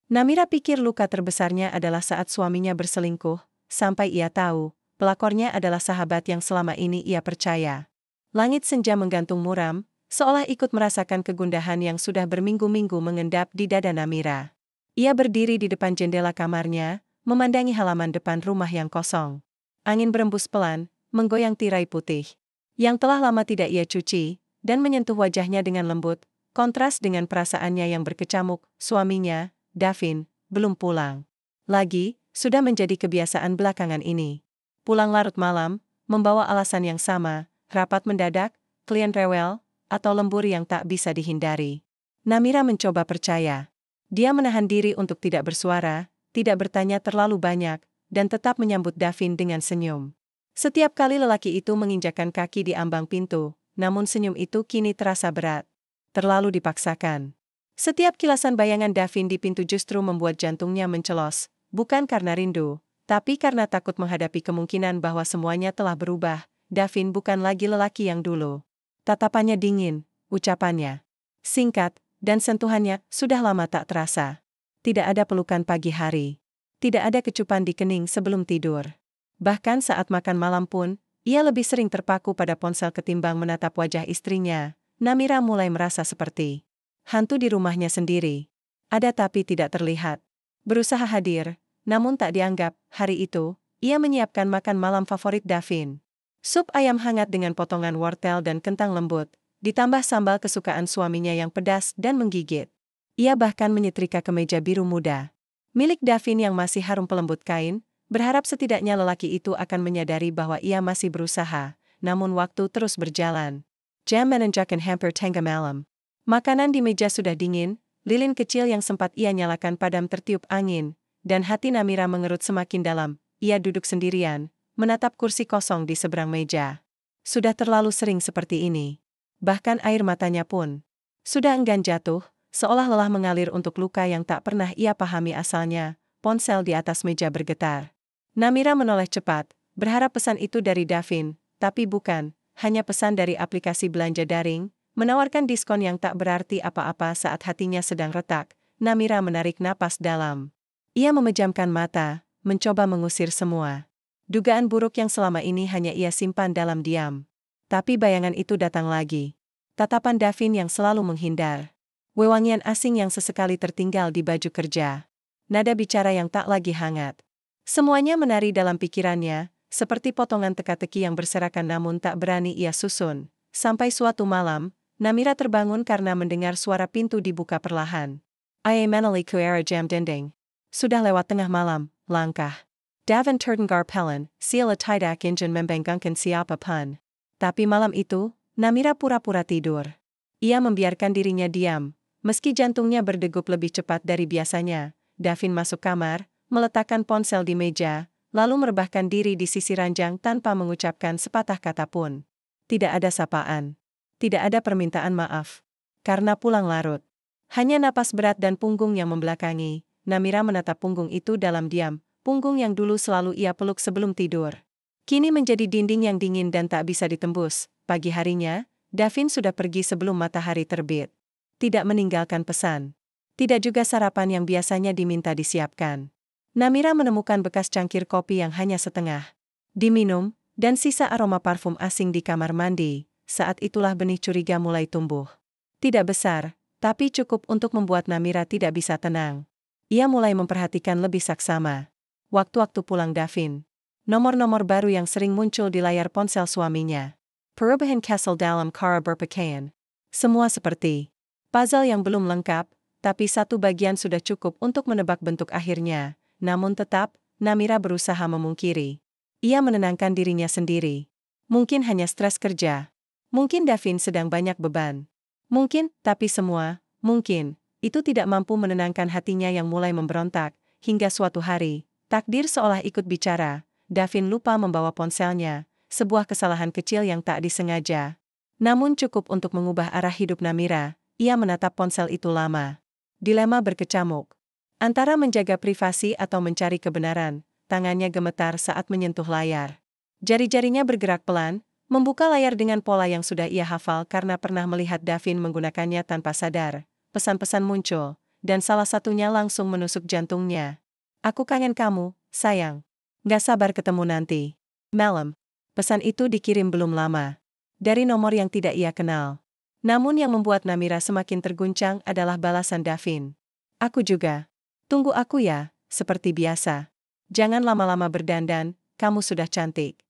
Namira pikir luka terbesarnya adalah saat suaminya berselingkuh, sampai ia tahu, pelakornya adalah sahabat yang selama ini ia percaya. Langit senja menggantung muram, seolah ikut merasakan kegundahan yang sudah berminggu-minggu mengendap di dada Namira. Ia berdiri di depan jendela kamarnya, memandangi halaman depan rumah yang kosong. Angin berembus pelan, menggoyang tirai putih, yang telah lama tidak ia cuci, dan menyentuh wajahnya dengan lembut, kontras dengan perasaannya yang berkecamuk. Suaminya, Davin, belum pulang. Lagi, sudah menjadi kebiasaan belakangan ini. Pulang larut malam, membawa alasan yang sama, rapat mendadak, klien rewel, atau lembur yang tak bisa dihindari. Namira mencoba percaya. Dia menahan diri untuk tidak bersuara, tidak bertanya terlalu banyak, dan tetap menyambut Davin dengan senyum. Setiap kali lelaki itu menginjakkan kaki di ambang pintu, namun senyum itu kini terasa berat. Terlalu dipaksakan. Setiap kilasan bayangan Davin di pintu justru membuat jantungnya mencelos, bukan karena rindu, tapi karena takut menghadapi kemungkinan bahwa semuanya telah berubah. Davin bukan lagi lelaki yang dulu. Tatapannya dingin, ucapannya singkat, dan sentuhannya sudah lama tak terasa. Tidak ada pelukan pagi hari. Tidak ada kecupan di kening sebelum tidur. Bahkan saat makan malam pun, ia lebih sering terpaku pada ponsel ketimbang menatap wajah istrinya. Namira mulai merasa seperti hantu di rumahnya sendiri. Ada tapi tidak terlihat. Berusaha hadir, namun tak dianggap. Hari itu, ia menyiapkan makan malam favorit Davin. Sup ayam hangat dengan potongan wortel dan kentang lembut, ditambah sambal kesukaan suaminya yang pedas dan menggigit. Ia bahkan menyetrika kemeja biru muda milik Davin yang masih harum pelembut kain, berharap setidaknya lelaki itu akan menyadari bahwa ia masih berusaha, namun waktu terus berjalan. Jam menanjakan hampir tengah malam. Makanan di meja sudah dingin, lilin kecil yang sempat ia nyalakan padam tertiup angin, dan hati Namira mengerut semakin dalam. Ia duduk sendirian, menatap kursi kosong di seberang meja. Sudah terlalu sering seperti ini. Bahkan air matanya pun sudah enggan jatuh, seolah lelah mengalir untuk luka yang tak pernah ia pahami asalnya. Ponsel di atas meja bergetar. Namira menoleh cepat, berharap pesan itu dari Davin, tapi bukan, hanya pesan dari aplikasi belanja daring, menawarkan diskon yang tak berarti apa-apa saat hatinya sedang retak. Namira menarik napas dalam. Ia memejamkan mata, mencoba mengusir semua dugaan buruk yang selama ini hanya ia simpan dalam diam. Tapi bayangan itu datang lagi. Tatapan Davin yang selalu menghindar. Wewangian asing yang sesekali tertinggal di baju kerja. Nada bicara yang tak lagi hangat. Semuanya menari dalam pikirannya, seperti potongan teka-teki yang berserakan namun tak berani ia susun. Sampai suatu malam, Namira terbangun karena mendengar suara pintu dibuka perlahan. Ai menali ke arah jam dinding. Sudah lewat tengah malam, langkah Davin terdengar pelan, sila tidak ingin membangunkan siapa pun. Tapi malam itu, Namira pura-pura tidur. Ia membiarkan dirinya diam, meski jantungnya berdegup lebih cepat dari biasanya. Davin masuk kamar, meletakkan ponsel di meja, lalu merebahkan diri di sisi ranjang tanpa mengucapkan sepatah kata pun. Tidak ada sapaan. Tidak ada permintaan maaf. Karena pulang larut. Hanya napas berat dan punggung yang membelakangi. Namira menatap punggung itu dalam diam, punggung yang dulu selalu ia peluk sebelum tidur. Kini menjadi dinding yang dingin dan tak bisa ditembus. Pagi harinya, Davin sudah pergi sebelum matahari terbit. Tidak meninggalkan pesan. Tidak juga sarapan yang biasanya diminta disiapkan. Namira menemukan bekas cangkir kopi yang hanya setengah diminum, dan sisa aroma parfum asing di kamar mandi. Saat itulah benih curiga mulai tumbuh. Tidak besar, tapi cukup untuk membuat Namira tidak bisa tenang. Ia mulai memperhatikan lebih saksama waktu-waktu pulang Davin. Nomor-nomor baru yang sering muncul di layar ponsel suaminya. Perubahan Castle dalam cara berpakaian. Semua seperti puzzle yang belum lengkap, tapi satu bagian sudah cukup untuk menebak bentuk akhirnya. Namun tetap, Namira berusaha memungkiri. Ia menenangkan dirinya sendiri. Mungkin hanya stres kerja. Mungkin Davin sedang banyak beban. Mungkin, tapi semua, mungkin, itu tidak mampu menenangkan hatinya yang mulai memberontak. Hingga suatu hari, takdir seolah ikut bicara. Davin lupa membawa ponselnya, sebuah kesalahan kecil yang tak disengaja. Namun cukup untuk mengubah arah hidup Namira. Ia menatap ponsel itu lama. Dilema berkecamuk. Antara menjaga privasi atau mencari kebenaran, tangannya gemetar saat menyentuh layar. Jari-jarinya bergerak pelan, membuka layar dengan pola yang sudah ia hafal karena pernah melihat Davin menggunakannya tanpa sadar. Pesan-pesan muncul, dan salah satunya langsung menusuk jantungnya. Aku kangen kamu, sayang. Gak sabar ketemu nanti. Malam. Pesan itu dikirim belum lama. Dari nomor yang tidak ia kenal. Namun yang membuat Namira semakin terguncang adalah balasan Davin. Aku juga. Tunggu aku ya, seperti biasa. Jangan lama-lama berdandan, kamu sudah cantik.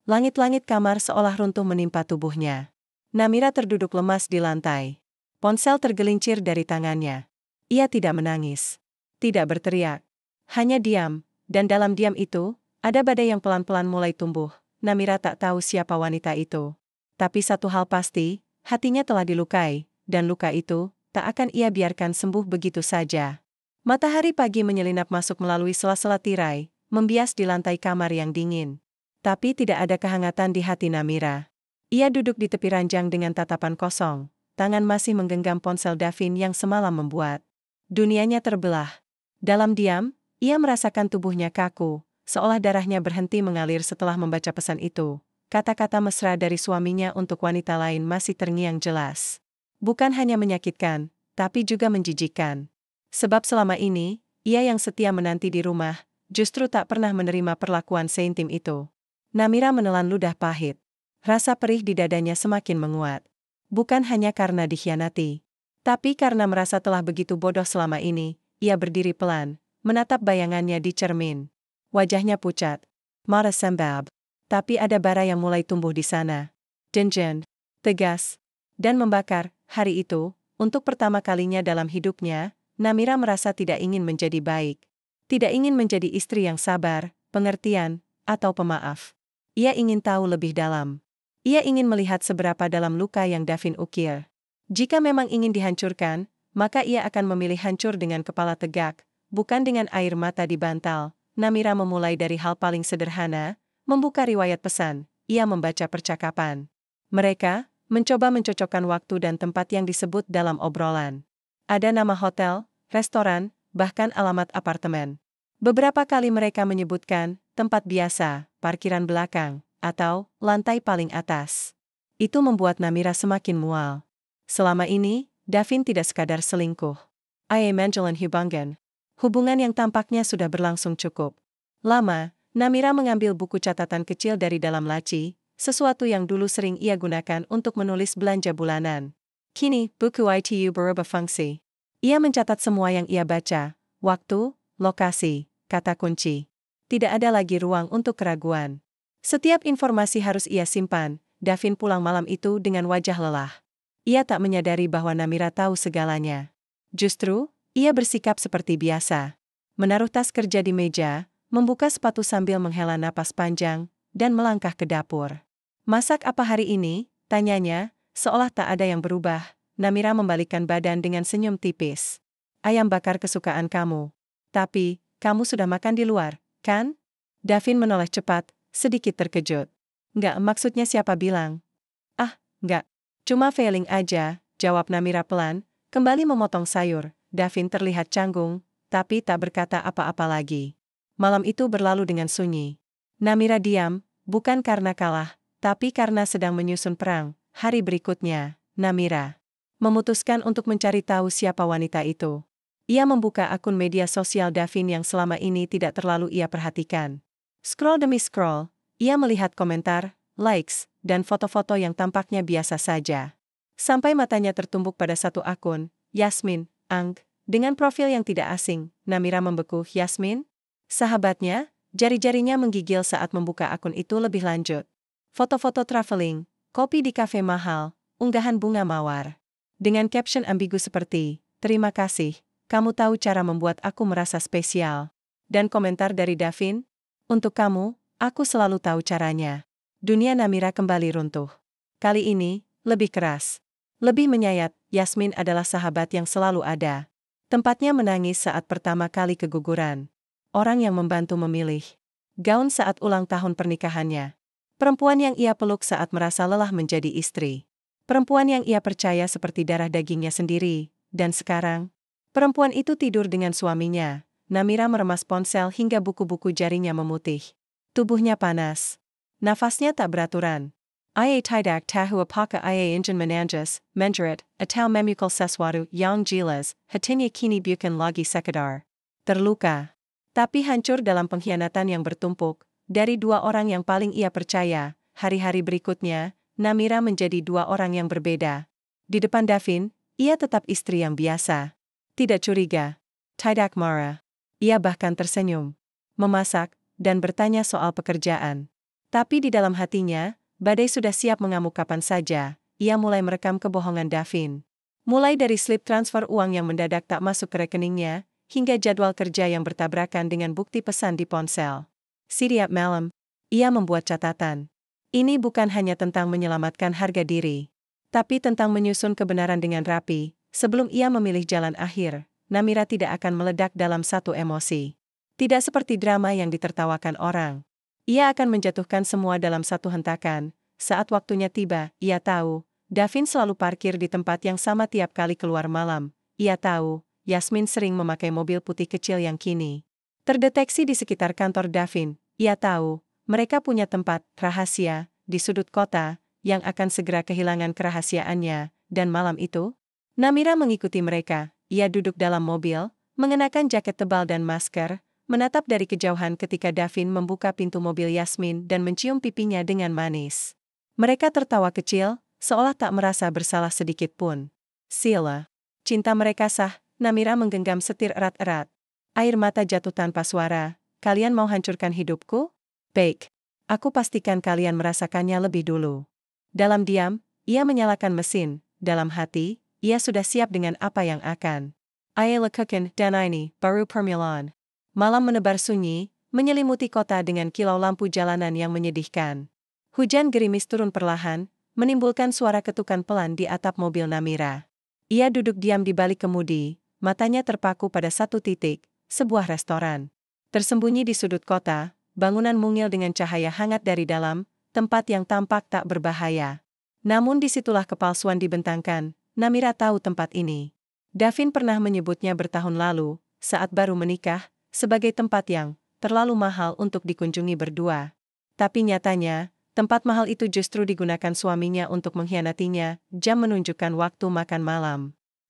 Langit-langit kamar seolah runtuh menimpa tubuhnya. Namira terduduk lemas di lantai. Ponsel tergelincir dari tangannya. Ia tidak menangis. Tidak berteriak. Hanya diam, dan dalam diam itu, ada badai yang pelan-pelan mulai tumbuh. Namira tak tahu siapa wanita itu. Tapi satu hal pasti, hatinya telah dilukai, dan luka itu tak akan ia biarkan sembuh begitu saja. Matahari pagi menyelinap masuk melalui sela-sela tirai, membias di lantai kamar yang dingin. Tapi tidak ada kehangatan di hati Namira. Ia duduk di tepi ranjang dengan tatapan kosong, tangan masih menggenggam ponsel Davin yang semalam membuat dunianya terbelah. Dalam diam, ia merasakan tubuhnya kaku, seolah darahnya berhenti mengalir setelah membaca pesan itu. Kata-kata mesra dari suaminya untuk wanita lain masih terngiang jelas. Bukan hanya menyakitkan, tapi juga menjijikkan. Sebab selama ini, ia yang setia menanti di rumah, justru tak pernah menerima perlakuan seintim itu. Namira menelan ludah pahit. Rasa perih di dadanya semakin menguat. Bukan hanya karena dikhianati, tapi karena merasa telah begitu bodoh selama ini. Ia berdiri pelan, menatap bayangannya di cermin. Wajahnya pucat, marah sembab. Tapi ada bara yang mulai tumbuh di sana. Dingin, tegas, dan membakar. Hari itu, untuk pertama kalinya dalam hidupnya, Namira merasa tidak ingin menjadi baik. Tidak ingin menjadi istri yang sabar, pengertian, atau pemaaf. Ia ingin tahu lebih dalam. Ia ingin melihat seberapa dalam luka yang Davin ukir. Jika memang ingin dihancurkan, maka ia akan memilih hancur dengan kepala tegak, bukan dengan air mata di bantal. Namira memulai dari hal paling sederhana, membuka riwayat pesan. Ia membaca percakapan mereka, mencoba mencocokkan waktu dan tempat yang disebut dalam obrolan. Ada nama hotel, restoran, bahkan alamat apartemen. Beberapa kali mereka menyebutkan tempat biasa, parkiran belakang, atau lantai paling atas. Itu membuat Namira semakin mual. Selama ini, Davin tidak sekadar selingkuh. Ia menjalin hubungan yang tampaknya sudah berlangsung cukup lama. Namira mengambil buku catatan kecil dari dalam laci, sesuatu yang dulu sering ia gunakan untuk menulis belanja bulanan. Kini, buku itu berubah fungsi. Ia mencatat semua yang ia baca, waktu, lokasi, kata kunci. Tidak ada lagi ruang untuk keraguan. Setiap informasi harus ia simpan. Davin pulang malam itu dengan wajah lelah. Ia tak menyadari bahwa Namira tahu segalanya. Justru, ia bersikap seperti biasa. Menaruh tas kerja di meja, membuka sepatu sambil menghela napas panjang, dan melangkah ke dapur. Masak apa hari ini? Tanyanya, seolah tak ada yang berubah. Namira membalikkan badan dengan senyum tipis. Ayam bakar kesukaan kamu. Tapi, kamu sudah makan di luar, kan? Davin menoleh cepat, sedikit terkejut. Nggak, maksudnya siapa bilang? Ah, nggak. Cuma feeling aja, jawab Namira pelan, kembali memotong sayur. Davin terlihat canggung, tapi tak berkata apa-apa lagi. Malam itu berlalu dengan sunyi. Namira diam, bukan karena kalah, tapi karena sedang menyusun perang. Hari berikutnya, Namira memutuskan untuk mencari tahu siapa wanita itu. Ia membuka akun media sosial Davin yang selama ini tidak terlalu ia perhatikan. Scroll demi scroll, ia melihat komentar, likes, dan foto-foto yang tampaknya biasa saja. Sampai matanya tertumbuk pada satu akun, Yasmin, Ang, dengan profil yang tidak asing. Namira membeku. Yasmin? Sahabatnya, jari-jarinya menggigil saat membuka akun itu lebih lanjut. Foto-foto traveling, kopi di kafe mahal, unggahan bunga mawar. Dengan caption ambigu seperti, terima kasih, kamu tahu cara membuat aku merasa spesial. Dan komentar dari Davin, untuk kamu, aku selalu tahu caranya. Dunia Namira kembali runtuh. Kali ini, lebih keras. Lebih menyayat. Yasmin adalah sahabat yang selalu ada. Tempatnya menangis saat pertama kali keguguran. Orang yang membantu memilih gaun saat ulang tahun pernikahannya. Perempuan yang ia peluk saat merasa lelah menjadi istri. Perempuan yang ia percaya seperti darah dagingnya sendiri. Dan sekarang, perempuan itu tidur dengan suaminya. Namira meremas ponsel hingga buku-buku jarinya memutih. Tubuhnya panas. Nafasnya tak beraturan. Ia tidak tahu apakah ia ingin menjerit, atau memukul sesuatu yang jelas, hatinya kini bukan lagi sekedar terluka, tapi hancur dalam pengkhianatan yang bertumpuk. Dari dua orang yang paling ia percaya, hari-hari berikutnya, Namira menjadi dua orang yang berbeda. Di depan Davin, ia tetap istri yang biasa. Tidak curiga, tidak marah. Ia bahkan tersenyum, memasak, dan bertanya soal pekerjaan. Tapi di dalam hatinya, badai sudah siap mengamuk kapan saja. Ia mulai merekam kebohongan Davin. Mulai dari slip transfer uang yang mendadak tak masuk ke rekeningnya, hingga jadwal kerja yang bertabrakan dengan bukti pesan di ponsel. Setiap malam, ia membuat catatan. Ini bukan hanya tentang menyelamatkan harga diri, tapi tentang menyusun kebenaran dengan rapi. Sebelum ia memilih jalan akhir, Namira tidak akan meledak dalam satu emosi. Tidak seperti drama yang ditertawakan orang. Ia akan menjatuhkan semua dalam satu hentakan. Saat waktunya tiba, ia tahu, Davin selalu parkir di tempat yang sama tiap kali keluar malam. Ia tahu, Yasmin sering memakai mobil putih kecil yang kini terdeteksi di sekitar kantor Davin. Ia tahu, mereka punya tempat rahasia di sudut kota yang akan segera kehilangan kerahasiaannya, dan malam itu, Namira mengikuti mereka. Ia duduk dalam mobil, mengenakan jaket tebal dan masker, menatap dari kejauhan ketika Davin membuka pintu mobil Yasmin dan mencium pipinya dengan manis. Mereka tertawa kecil, seolah tak merasa bersalah sedikit pun. Sila. Cinta mereka sah. Namira menggenggam setir erat-erat. Air mata jatuh tanpa suara. Kalian mau hancurkan hidupku? Baik. Aku pastikan kalian merasakannya lebih dulu. Dalam diam, ia menyalakan mesin. Dalam hati, ia sudah siap dengan apa yang akan ia lakukan, dan ini baru permulaan. Malam menebar sunyi, menyelimuti kota dengan kilau lampu jalanan yang menyedihkan. Hujan gerimis turun perlahan, menimbulkan suara ketukan pelan di atap mobil Namira. Ia duduk diam di balik kemudi, matanya terpaku pada satu titik, sebuah restoran. Tersembunyi di sudut kota, bangunan mungil dengan cahaya hangat dari dalam, tempat yang tampak tak berbahaya. Namun disitulah kepalsuan dibentangkan. Namira tahu tempat ini. Davin pernah menyebutnya bertahun lalu, saat baru menikah, sebagai tempat yang terlalu mahal untuk dikunjungi berdua. Tapi nyatanya, tempat mahal itu justru digunakan suaminya untuk mengkhianatinya. Jam menunjukkan waktu makan malam.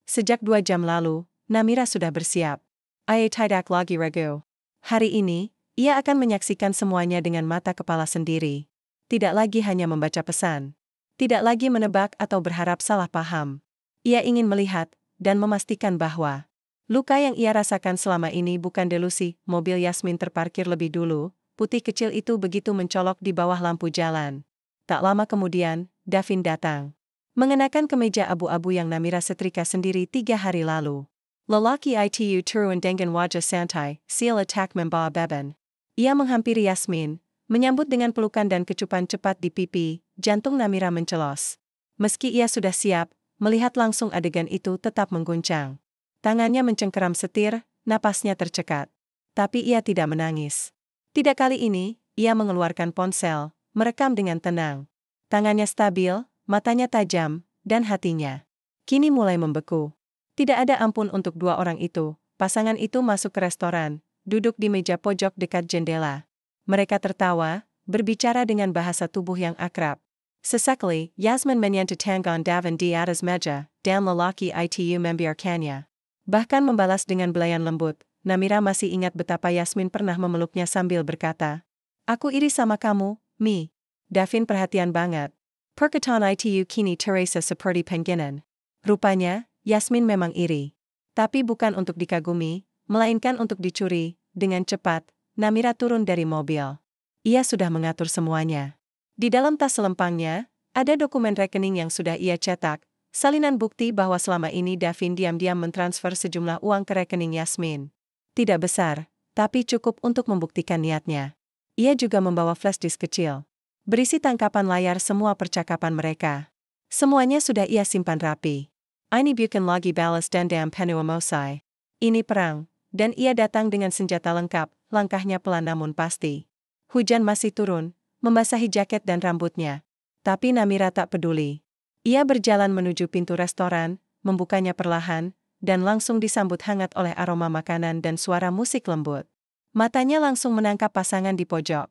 Sejak 2 jam lalu, Namira sudah bersiap. Ia tidak lagi ragu. Hari ini, ia akan menyaksikan semuanya dengan mata kepala sendiri. Tidak lagi hanya membaca pesan. Tidak lagi menebak atau berharap salah paham. Ia ingin melihat dan memastikan bahwa luka yang ia rasakan selama ini bukan delusi. Mobil Yasmin terparkir lebih dulu. Putih kecil itu begitu mencolok di bawah lampu jalan. Tak lama kemudian, Davin datang. Mengenakan kemeja abu-abu yang Namira setrika sendiri 3 hari lalu. Lelaki itu turun dengan wajah santai, Sila tak membawa beban. Ia menghampiri Yasmin, menyambut dengan pelukan dan kecupan cepat di pipi. Jantung Namira mencelos. Meski ia sudah siap, melihat langsung adegan itu tetap mengguncang. Tangannya mencengkeram setir, napasnya tercekat. Tapi ia tidak menangis. Tidak kali ini, ia mengeluarkan ponsel, merekam dengan tenang. Tangannya stabil, matanya tajam, dan hatinya kini mulai membeku. Tidak ada ampun untuk 2 orang itu. Pasangan itu masuk ke restoran, duduk di meja pojok dekat jendela. Mereka tertawa, berbicara dengan bahasa tubuh yang akrab. Sesekali, Yasmin menyentuh tangan Davin di atas meja, dan lelaki itu membiarkannya. Bahkan membalas dengan belayan lembut. Namira masih ingat betapa Yasmin pernah memeluknya sambil berkata, "Aku iri sama kamu, Mi." Davin perhatian banget. Perkataan itu kini terasa seperti panggilan. Rupanya, Yasmin memang iri. Tapi bukan untuk dikagumi, melainkan untuk dicuri. Dengan cepat, Namira turun dari mobil. Ia sudah mengatur semuanya. Di dalam tas selempangnya, ada dokumen rekening yang sudah ia cetak, salinan bukti bahwa selama ini Davin diam-diam mentransfer sejumlah uang ke rekening Yasmin. Tidak besar, tapi cukup untuk membuktikan niatnya. Ia juga membawa flash disk kecil, berisi tangkapan layar semua percakapan mereka. Semuanya sudah ia simpan rapi. Ini bukan lagi balas dendam penuh emosi. Ini perang, dan ia datang dengan senjata lengkap, langkahnya pelan namun pasti. Hujan masih turun, membasahi jaket dan rambutnya. Tapi Namira tak peduli. Ia berjalan menuju pintu restoran, membukanya perlahan, dan langsung disambut hangat oleh aroma makanan dan suara musik lembut. Matanya langsung menangkap pasangan di pojok.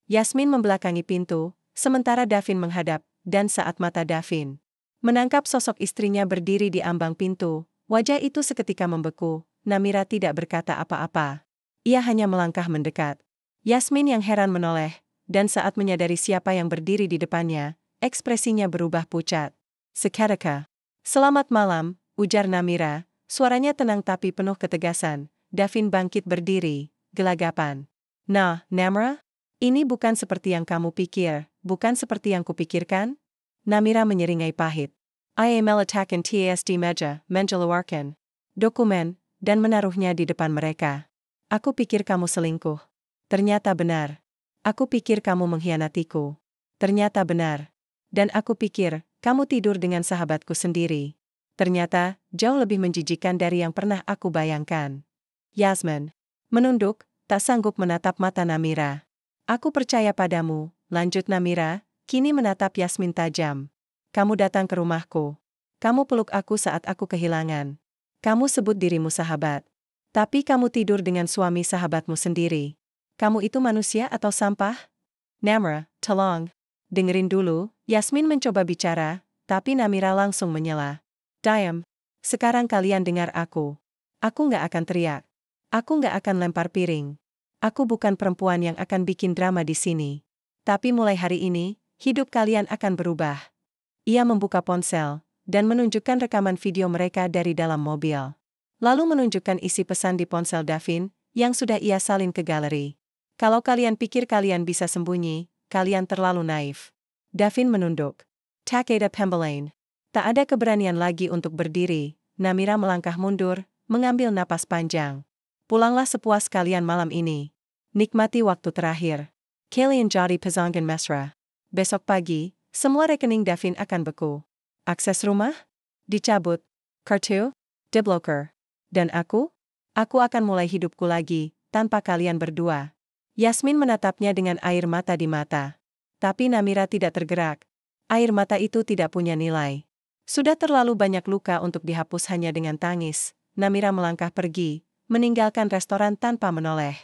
Yasmin membelakangi pintu, sementara Davin menghadap dan saat mata Davin menangkap sosok istrinya berdiri di ambang pintu, wajah itu seketika membeku. Namira tidak berkata apa-apa. Ia hanya melangkah mendekat. Yasmin yang heran menoleh, dan saat menyadari siapa yang berdiri di depannya, ekspresinya berubah pucat. Seketika. "Selamat malam," ujar Namira, suaranya tenang tapi penuh ketegasan. Davin bangkit berdiri, gelagapan. "Nah, Namra? Ini bukan seperti yang kamu pikir, bukan seperti yang kupikirkan?" Namira menyeringai pahit. "Ia meletakkan TSD meja, mengeluarkan dokumen, dan menaruhnya di depan mereka. Aku pikir kamu selingkuh. Ternyata benar. Aku pikir kamu mengkhianatiku. Ternyata benar. Dan aku pikir, kamu tidur dengan sahabatku sendiri. Ternyata, jauh lebih menjijikan dari yang pernah aku bayangkan." Yasmin menunduk, tak sanggup menatap mata Namira. "Aku percaya padamu," lanjut Namira, kini menatap Yasmin tajam. "Kamu datang ke rumahku. Kamu peluk aku saat aku kehilangan. Kamu sebut dirimu sahabat. Tapi kamu tidur dengan suami sahabatmu sendiri. Kamu itu manusia atau sampah?" "Namra, tolong. Dengerin dulu." Yasmin mencoba bicara, tapi Namira langsung menyela. "Diam. Sekarang kalian dengar aku. Aku nggak akan teriak. Aku nggak akan lempar piring. Aku bukan perempuan yang akan bikin drama di sini. Tapi mulai hari ini, hidup kalian akan berubah." Ia membuka ponsel dan menunjukkan rekaman video mereka dari dalam mobil. Lalu menunjukkan isi pesan di ponsel Davin, yang sudah ia salin ke galeri. "Kalau kalian pikir kalian bisa sembunyi, kalian terlalu naif." Davin menunduk. "Takeda Pembelain." Tak ada keberanian lagi untuk berdiri, Namira melangkah mundur, mengambil napas panjang. "Pulanglah sepuas kalian malam ini. Nikmati waktu terakhir. Kalian jadi pasangan mesra. Besok pagi, semua rekening Davin akan beku. Akses rumah dicabut, kartu diblokir. Dan aku? Aku akan mulai hidupku lagi, tanpa kalian berdua." Yasmin menatapnya dengan air mata di mata. Tapi Namira tidak tergerak. Air mata itu tidak punya nilai. Sudah terlalu banyak luka untuk dihapus hanya dengan tangis. Namira melangkah pergi, meninggalkan restoran tanpa menoleh.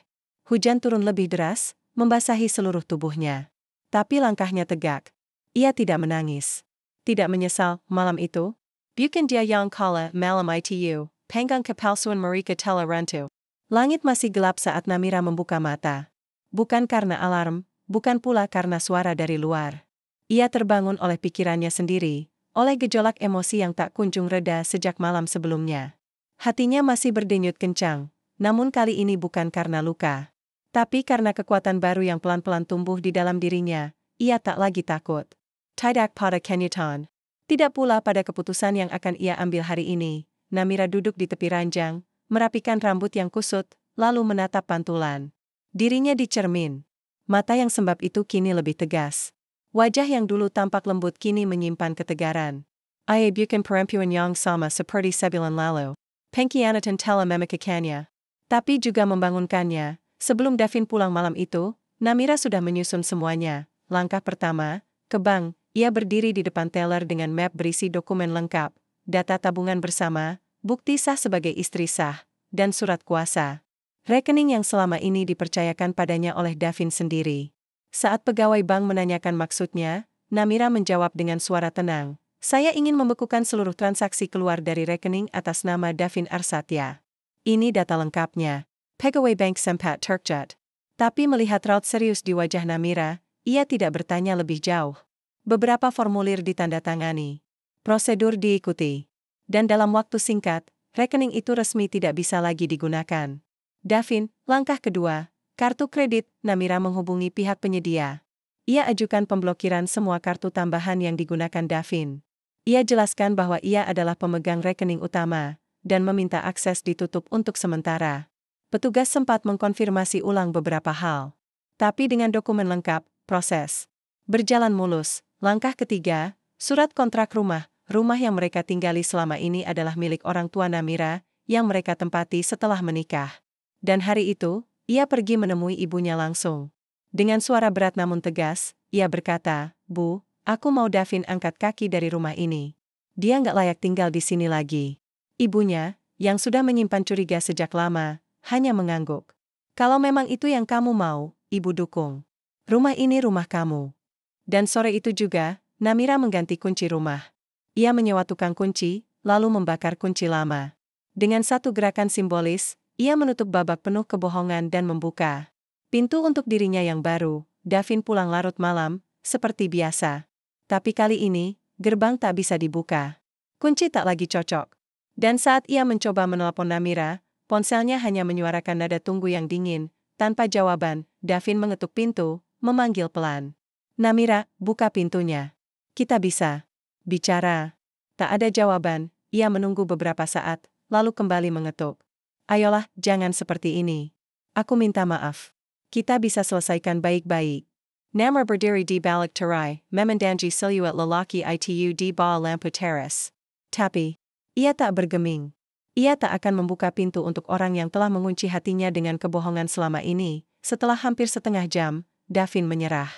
Hujan turun lebih deras, membasahi seluruh tubuhnya. Tapi langkahnya tegak. Ia tidak menangis. Tidak menyesal, malam itu. Bukan dia yang kalah malam itu, panggang kepalsuan mereka telah rantu. Langit masih gelap saat Namira membuka mata. Bukan karena alarm, bukan pula karena suara dari luar. Ia terbangun oleh pikirannya sendiri, oleh gejolak emosi yang tak kunjung reda sejak malam sebelumnya. Hatinya masih berdenyut kencang, namun kali ini bukan karena luka. Tapi karena kekuatan baru yang pelan-pelan tumbuh di dalam dirinya, ia tak lagi takut. Tidak pada kenyataan. Tidak pula pada keputusan yang akan ia ambil hari ini. Namira duduk di tepi ranjang, merapikan rambut yang kusut, lalu menatap pantulan. Dirinya di cermin. Mata yang sembab itu kini lebih tegas. Wajah yang dulu tampak lembut kini menyimpan ketegaran. "Ia bukan perempuan yang sama seperti sebulan lalu. Pengkhianatan telah memekikkannya." Tapi juga membangunkannya. Sebelum Davin pulang malam itu, Namira sudah menyusun semuanya. Langkah pertama, ke bank. Ia berdiri di depan teller dengan map berisi dokumen lengkap, data tabungan bersama, bukti sah sebagai istri sah, dan surat kuasa. Rekening yang selama ini dipercayakan padanya oleh Davin sendiri. Saat pegawai bank menanyakan maksudnya, Namira menjawab dengan suara tenang, "Saya ingin membekukan seluruh transaksi keluar dari rekening atas nama Davin Arsatya. Ini data lengkapnya." Pegawai bank sempat terkejut. Tapi melihat raut serius di wajah Namira, ia tidak bertanya lebih jauh. Beberapa formulir ditandatangani. Prosedur diikuti. Dan dalam waktu singkat, rekening itu resmi tidak bisa lagi digunakan. Davin, langkah kedua, kartu kredit. Namira menghubungi pihak penyedia. Ia ajukan pemblokiran semua kartu tambahan yang digunakan Davin. Ia jelaskan bahwa ia adalah pemegang rekening utama, dan meminta akses ditutup untuk sementara. Petugas sempat mengkonfirmasi ulang beberapa hal. Tapi dengan dokumen lengkap, proses berjalan mulus. Langkah ketiga, surat kontrak rumah. Rumah yang mereka tinggali selama ini adalah milik orang tua Namira, yang mereka tempati setelah menikah. Dan hari itu, ia pergi menemui ibunya langsung. Dengan suara berat namun tegas, ia berkata, "Bu, aku mau Davin angkat kaki dari rumah ini. Dia nggak layak tinggal di sini lagi." Ibunya, yang sudah menyimpan curiga sejak lama, hanya mengangguk. "Kalau memang itu yang kamu mau, Ibu dukung. Rumah ini rumah kamu." Dan sore itu juga, Namira mengganti kunci rumah. Ia menyewa tukang kunci, lalu membakar kunci lama. Dengan satu gerakan simbolis, ia menutup babak penuh kebohongan dan membuka pintu untuk dirinya yang baru. Davin pulang larut malam, seperti biasa. Tapi kali ini, gerbang tak bisa dibuka. Kunci tak lagi cocok. Dan saat ia mencoba menelpon Namira, ponselnya hanya menyuarakan nada tunggu yang dingin. Tanpa jawaban, Davin mengetuk pintu, memanggil pelan. Namira, buka pintunya. Kita bisa bicara. Tak ada jawaban, ia menunggu beberapa saat, lalu kembali mengetuk. Ayolah, jangan seperti ini. Aku minta maaf. Kita bisa selesaikan baik-baik. Namra berdiri di balik tirai, memandangi siluet lelaki itu di bawah lampu teras. Tapi, ia tak bergeming. Ia tak akan membuka pintu untuk orang yang telah mengunci hatinya dengan kebohongan selama ini. Setelah hampir setengah jam, Davin menyerah.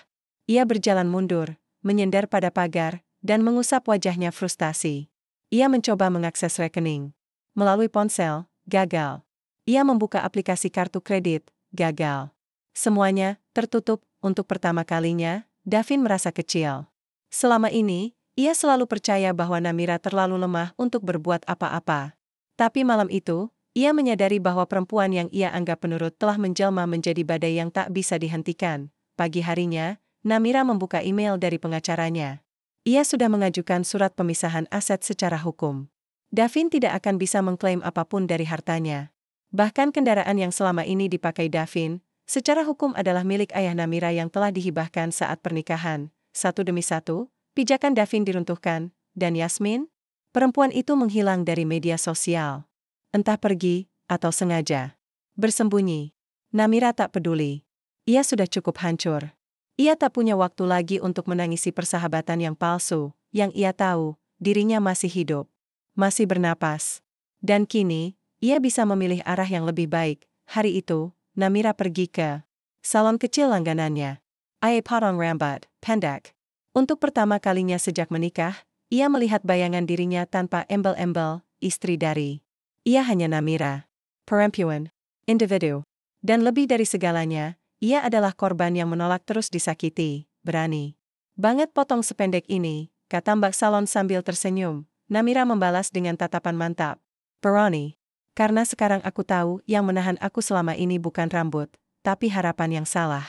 Ia berjalan mundur, menyender pada pagar, dan mengusap wajahnya frustasi. Ia mencoba mengakses rekening. Melalui ponsel, gagal. Ia membuka aplikasi kartu kredit, gagal. Semuanya tertutup. Untuk pertama kalinya, Davin merasa kecil. Selama ini, ia selalu percaya bahwa Namira terlalu lemah untuk berbuat apa-apa. Tapi malam itu, ia menyadari bahwa perempuan yang ia anggap penurut telah menjelma menjadi badai yang tak bisa dihentikan. Pagi harinya, Namira membuka email dari pengacaranya. Ia sudah mengajukan surat pemisahan aset secara hukum. Davin tidak akan bisa mengklaim apapun dari hartanya. Bahkan kendaraan yang selama ini dipakai Davin, secara hukum adalah milik ayah Namira yang telah dihibahkan saat pernikahan. Satu demi satu, pijakan Davin diruntuhkan, dan Yasmin? Perempuan itu menghilang dari media sosial. Entah pergi, atau sengaja bersembunyi. Namira tak peduli. Ia sudah cukup hancur. Ia tak punya waktu lagi untuk menangisi persahabatan yang palsu, yang ia tahu, dirinya masih hidup. Masih bernapas. Dan kini, ia bisa memilih arah yang lebih baik. Hari itu, Namira pergi ke salon kecil langganannya. Ai potong rambut, pendek. Untuk pertama kalinya sejak menikah, ia melihat bayangan dirinya tanpa embel-embel, istri dari. Ia hanya Namira. Perempuan. Individu. Dan lebih dari segalanya, ia adalah korban yang menolak terus disakiti, berani banget potong sependek ini, kata Mbak Salon sambil tersenyum. Namira membalas dengan tatapan mantap. Berani. Karena sekarang aku tahu yang menahan aku selama ini bukan rambut, tapi harapan yang salah.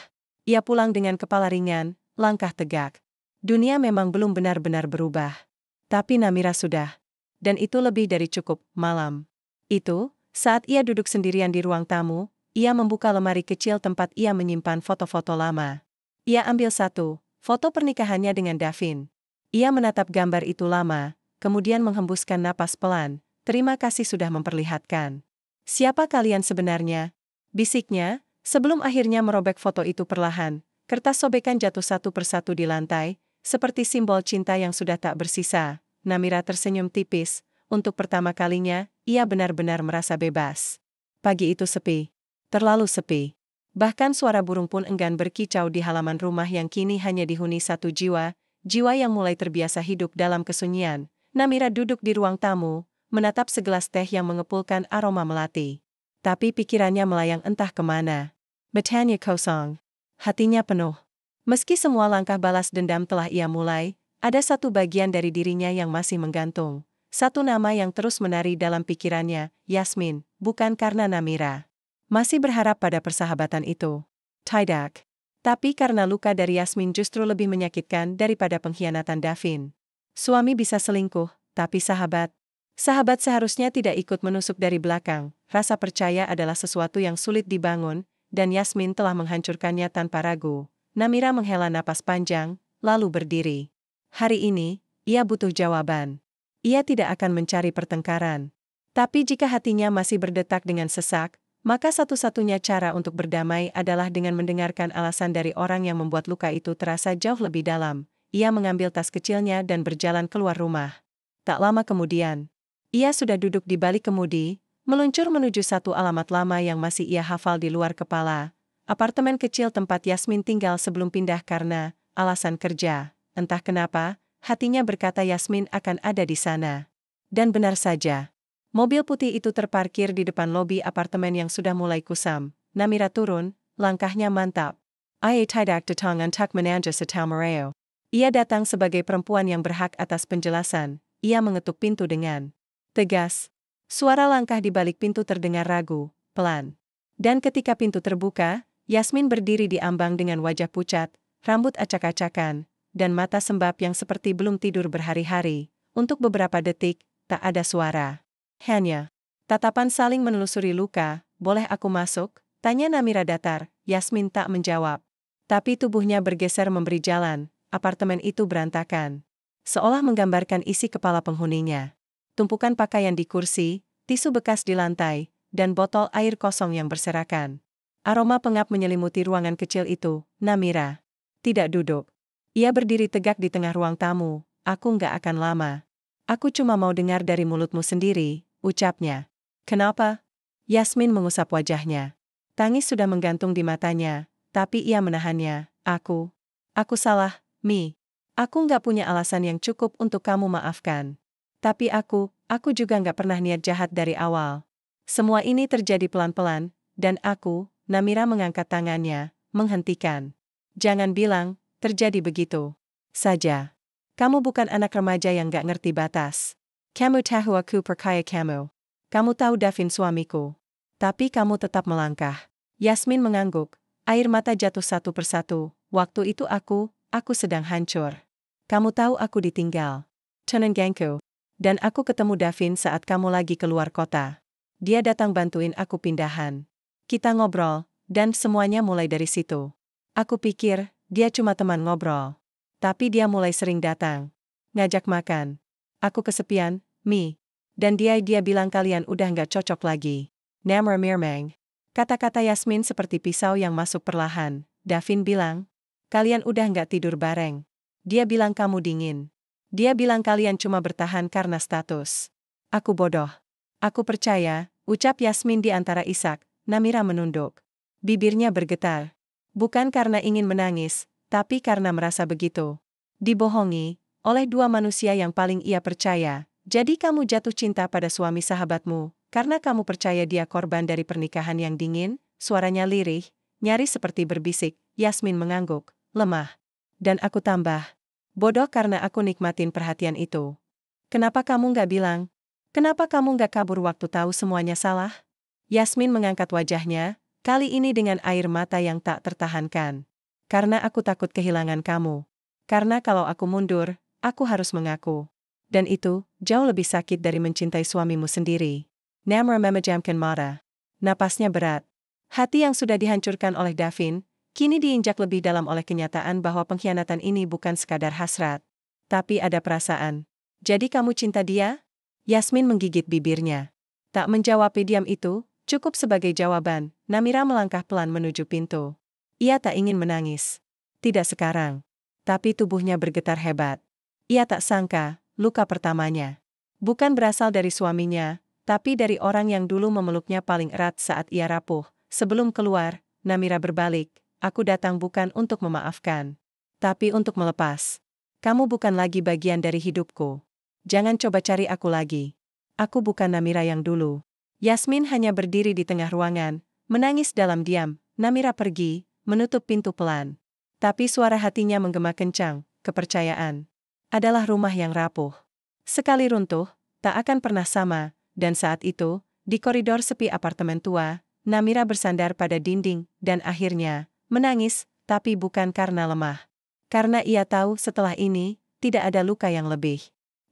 Ia pulang dengan kepala ringan, langkah tegak. Dunia memang belum benar-benar berubah. Tapi Namira sudah. Dan itu lebih dari cukup. Malam itu, saat ia duduk sendirian di ruang tamu, ia membuka lemari kecil tempat ia menyimpan foto-foto lama. Ia ambil satu, foto pernikahannya dengan Davin. Ia menatap gambar itu lama, kemudian menghembuskan napas pelan. Terima kasih sudah memperlihatkan. Siapa kalian sebenarnya? Bisiknya, sebelum akhirnya merobek foto itu perlahan. Kertas sobekan jatuh satu persatu di lantai, seperti simbol cinta yang sudah tak bersisa. Namira tersenyum tipis. Untuk pertama kalinya, ia benar-benar merasa bebas. Pagi itu sepi. Terlalu sepi. Bahkan suara burung pun enggan berkicau di halaman rumah yang kini hanya dihuni satu jiwa, jiwa yang mulai terbiasa hidup dalam kesunyian. Namira duduk di ruang tamu, menatap segelas teh yang mengepulkan aroma melati. Tapi pikirannya melayang entah kemana. Matanya kosong. Hatinya penuh. Meski semua langkah balas dendam telah ia mulai, ada satu bagian dari dirinya yang masih menggantung. Satu nama yang terus menari dalam pikirannya, Yasmin, bukan karena Namira. Masih berharap pada persahabatan itu. Tidak. Tapi karena luka dari Yasmin justru lebih menyakitkan daripada pengkhianatan Davin. Suami bisa selingkuh, tapi sahabat seharusnya tidak ikut menusuk dari belakang. Rasa percaya adalah sesuatu yang sulit dibangun, dan Yasmin telah menghancurkannya tanpa ragu. Namira menghela napas panjang, lalu berdiri. Hari ini, ia butuh jawaban. Ia tidak akan mencari pertengkaran. Tapi jika hatinya masih berdetak dengan sesak, maka satu-satunya cara untuk berdamai adalah dengan mendengarkan alasan dari orang yang membuat luka itu terasa jauh lebih dalam. Ia mengambil tas kecilnya dan berjalan keluar rumah. Tak lama kemudian, ia sudah duduk di balik kemudi, meluncur menuju satu alamat lama yang masih ia hafal di luar kepala. Apartemen kecil tempat Yasmin tinggal sebelum pindah karena alasan kerja. Entah kenapa, hatinya berkata Yasmin akan ada di sana. Dan benar saja. Mobil putih itu terparkir di depan lobi apartemen yang sudah mulai kusam. Namira turun, langkahnya mantap. Ia tidak datang untuk menanja setau mereo. Ia datang sebagai perempuan yang berhak atas penjelasan. Ia mengetuk pintu dengan tegas. Suara langkah di balik pintu terdengar ragu, pelan. Dan ketika pintu terbuka, Yasmin berdiri di ambang dengan wajah pucat, rambut acak-acakan, dan mata sembab yang seperti belum tidur berhari-hari. Untuk beberapa detik, tak ada suara. Hanya tatapan saling menelusuri luka. Boleh aku masuk? Tanya Namira datar. Yasmin tak menjawab. Tapi tubuhnya bergeser memberi jalan. Apartemen itu berantakan. Seolah menggambarkan isi kepala penghuninya. Tumpukan pakaian di kursi, tisu bekas di lantai, dan botol air kosong yang berserakan. Aroma pengap menyelimuti ruangan kecil itu. Namira tidak duduk. Ia berdiri tegak di tengah ruang tamu. Aku nggak akan lama. Aku cuma mau dengar dari mulutmu sendiri, ucapnya. Kenapa? Yasmin mengusap wajahnya. Tangis sudah menggantung di matanya, tapi ia menahannya. Aku salah, Mi. Aku nggak punya alasan yang cukup untuk kamu maafkan. Tapi aku juga nggak pernah niat jahat dari awal. Semua ini terjadi pelan-pelan, dan Namira mengangkat tangannya, menghentikan. Jangan bilang, terjadi begitu saja. Kamu bukan anak remaja yang nggak ngerti batas. Kamu tahu aku percaya kamu. Kamu tahu Davin suamiku. Tapi kamu tetap melangkah. Yasmin mengangguk, air mata jatuh satu persatu. Waktu itu aku sedang hancur. Kamu tahu aku ditinggal Tenenggangku. Dan aku ketemu Davin saat kamu lagi keluar kota. Dia datang bantuin aku pindahan. Kita ngobrol, dan semuanya mulai dari situ. Aku pikir, dia cuma teman ngobrol. Tapi dia mulai sering datang. Ngajak makan. Aku kesepian, Mi. Dan dia bilang kalian udah nggak cocok lagi. Namra Mirmang. Kata-kata Yasmin seperti pisau yang masuk perlahan. Davin bilang, kalian udah nggak tidur bareng. Dia bilang kamu dingin. Dia bilang kalian cuma bertahan karena status. Aku bodoh. Aku percaya, ucap Yasmin di antara isak. Namira menunduk. Bibirnya bergetar. Bukan karena ingin menangis, tapi karena merasa begitu dibohongi oleh dua manusia yang paling ia percaya. Jadi kamu jatuh cinta pada suami sahabatmu, karena kamu percaya dia korban dari pernikahan yang dingin? Suaranya lirih, nyaris seperti berbisik. Yasmin mengangguk, lemah. Dan aku tambah bodoh karena aku nikmatin perhatian itu. Kenapa kamu nggak bilang? Kenapa kamu nggak kabur waktu tahu semuanya salah? Yasmin mengangkat wajahnya, kali ini dengan air mata yang tak tertahankan. Karena aku takut kehilangan kamu. Karena kalau aku mundur, aku harus mengaku. Dan itu, jauh lebih sakit dari mencintai suamimu sendiri. Namra memejamkan mata. Napasnya berat. Hati yang sudah dihancurkan oleh Davin, kini diinjak lebih dalam oleh kenyataan bahwa pengkhianatan ini bukan sekadar hasrat. Tapi ada perasaan. Jadi kamu cinta dia? Yasmin menggigit bibirnya. Tak menjawab diam itu, cukup sebagai jawaban. Namira melangkah pelan menuju pintu. Ia tak ingin menangis. Tidak sekarang. Tapi tubuhnya bergetar hebat. Ia tak sangka, luka pertamanya bukan berasal dari suaminya, tapi dari orang yang dulu memeluknya paling erat saat ia rapuh. Sebelum keluar, Namira berbalik. Aku datang bukan untuk memaafkan, tapi untuk melepas. Kamu bukan lagi bagian dari hidupku. Jangan coba cari aku lagi. Aku bukan Namira yang dulu. Yasmin hanya berdiri di tengah ruangan, menangis dalam diam. Namira pergi, menutup pintu pelan. Tapi suara hatinya menggema kencang. Kepercayaan adalah rumah yang rapuh. Sekali runtuh, tak akan pernah sama. Dan saat itu, di koridor sepi apartemen tua, Namira bersandar pada dinding, dan akhirnya menangis, tapi bukan karena lemah. Karena ia tahu setelah ini, tidak ada luka yang lebih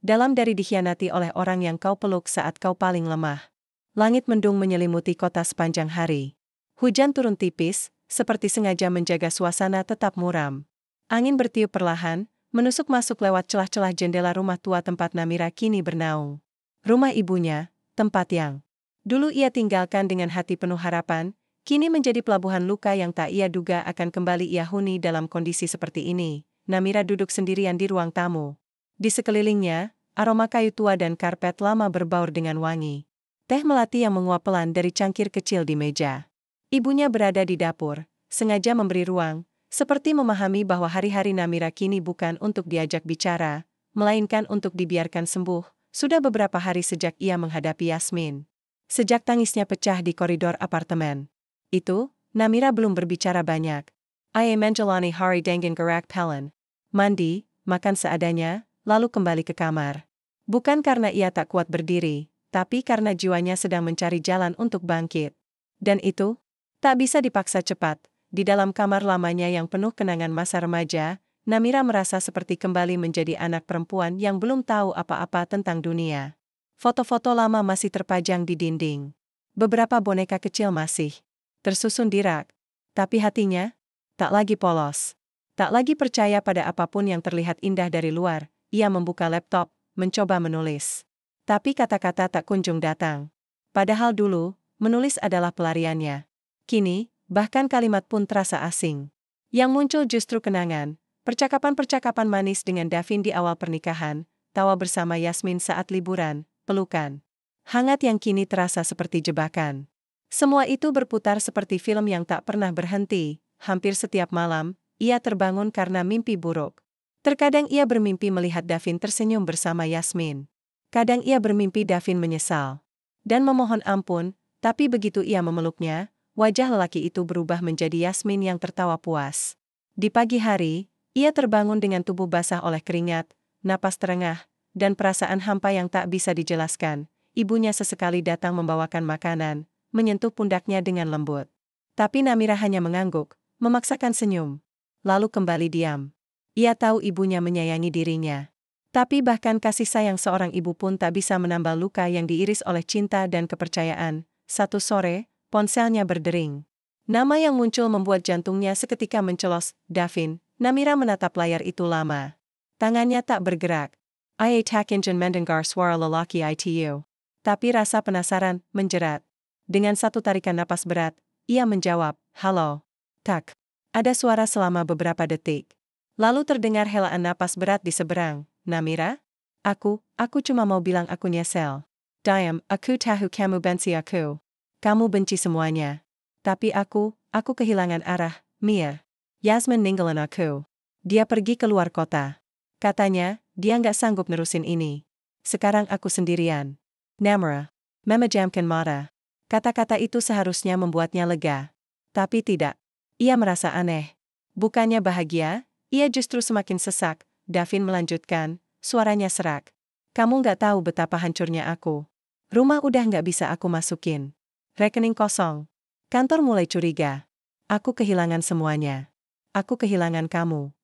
dalam dari dikhianati oleh orang yang kau peluk saat kau paling lemah. Langit mendung menyelimuti kota sepanjang hari. Hujan turun tipis, seperti sengaja menjaga suasana tetap muram. Angin bertiup perlahan, menusuk masuk lewat celah-celah jendela rumah tua tempat Namira kini bernaung. Rumah ibunya, tempat yang dulu ia tinggalkan dengan hati penuh harapan, kini menjadi pelabuhan luka yang tak ia duga akan kembali ia huni dalam kondisi seperti ini. Namira duduk sendirian di ruang tamu. Di sekelilingnya, aroma kayu tua dan karpet lama berbaur dengan wangi. Teh melati yang menguap pelan dari cangkir kecil di meja. Ibunya berada di dapur, sengaja memberi ruang, seperti memahami bahwa hari-hari Namira kini bukan untuk diajak bicara, melainkan untuk dibiarkan sembuh. Sudah beberapa hari sejak ia menghadapi Yasmin. Sejak tangisnya pecah di koridor apartemen itu, Namira belum berbicara banyak. Ia menjalani hari dengan gerak pelan. Mandi, makan seadanya, lalu kembali ke kamar. Bukan karena ia tak kuat berdiri, tapi karena jiwanya sedang mencari jalan untuk bangkit. Dan itu tak bisa dipaksa cepat. Di dalam kamar lamanya yang penuh kenangan masa remaja, Namira merasa seperti kembali menjadi anak perempuan yang belum tahu apa-apa tentang dunia. Foto-foto lama masih terpajang di dinding. Beberapa boneka kecil masih tersusun di rak. Tapi hatinya tak lagi polos. Tak lagi percaya pada apapun yang terlihat indah dari luar. Ia membuka laptop, mencoba menulis. Tapi kata-kata tak kunjung datang. Padahal dulu, menulis adalah pelariannya. Kini, bahkan kalimat pun terasa asing. Yang muncul justru kenangan, percakapan-percakapan manis dengan Davin di awal pernikahan, tawa bersama Yasmin saat liburan, pelukan hangat yang kini terasa seperti jebakan. Semua itu berputar seperti film yang tak pernah berhenti. Hampir setiap malam, ia terbangun karena mimpi buruk. Terkadang ia bermimpi melihat Davin tersenyum bersama Yasmin. Kadang ia bermimpi Davin menyesal dan memohon ampun, tapi begitu ia memeluknya, wajah lelaki itu berubah menjadi Yasmin yang tertawa puas. Di pagi hari, ia terbangun dengan tubuh basah oleh keringat, napas terengah, dan perasaan hampa yang tak bisa dijelaskan. Ibunya sesekali datang membawakan makanan, menyentuh pundaknya dengan lembut. Tapi Namira hanya mengangguk, memaksakan senyum, lalu kembali diam. Ia tahu ibunya menyayangi dirinya. Tapi bahkan kasih sayang seorang ibu pun tak bisa menambal luka yang diiris oleh cinta dan kepercayaan. Satu sore, ponselnya berdering. Nama yang muncul membuat jantungnya seketika mencelos, Davin. Namira menatap layar itu lama. Tangannya tak bergerak. "Ia tak ingin mendengar suara lelaki itu." Tapi rasa penasaran menjerat. Dengan satu tarikan napas berat, ia menjawab, "Halo." Tak. Ada suara selama beberapa detik. Lalu terdengar helaan napas berat di seberang. "Namira? Aku cuma mau bilang aku nyesel. Diam, aku tahu kamu benci aku. Kamu benci semuanya. Tapi aku kehilangan arah, Mia. Yasmin ninggalin aku. Dia pergi ke luar kota. Katanya, dia nggak sanggup nerusin ini. Sekarang aku sendirian." Namira memejamkan mata. Kata-kata itu seharusnya membuatnya lega. Tapi tidak. Ia merasa aneh. Bukannya bahagia, ia justru semakin sesak. Davin melanjutkan, suaranya serak. "Kamu nggak tahu betapa hancurnya aku. Rumah udah nggak bisa aku masukin. Rekening kosong. Kantor mulai curiga. Aku kehilangan semuanya. Aku kehilangan kamu."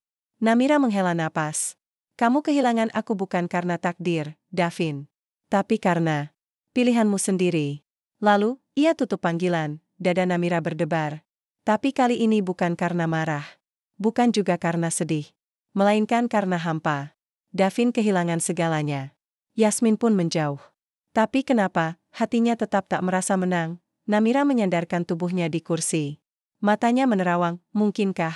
Namira menghela napas. "Kamu kehilangan aku bukan karena takdir, Davin. Tapi karena pilihanmu sendiri." Lalu, ia tutup panggilan, dada Namira berdebar. Tapi kali ini bukan karena marah. Bukan juga karena sedih. Melainkan karena hampa. Davin kehilangan segalanya. Yasmin pun menjauh. Tapi kenapa, hatinya tetap tak merasa menang. Namira menyandarkan tubuhnya di kursi. Matanya menerawang, mungkinkah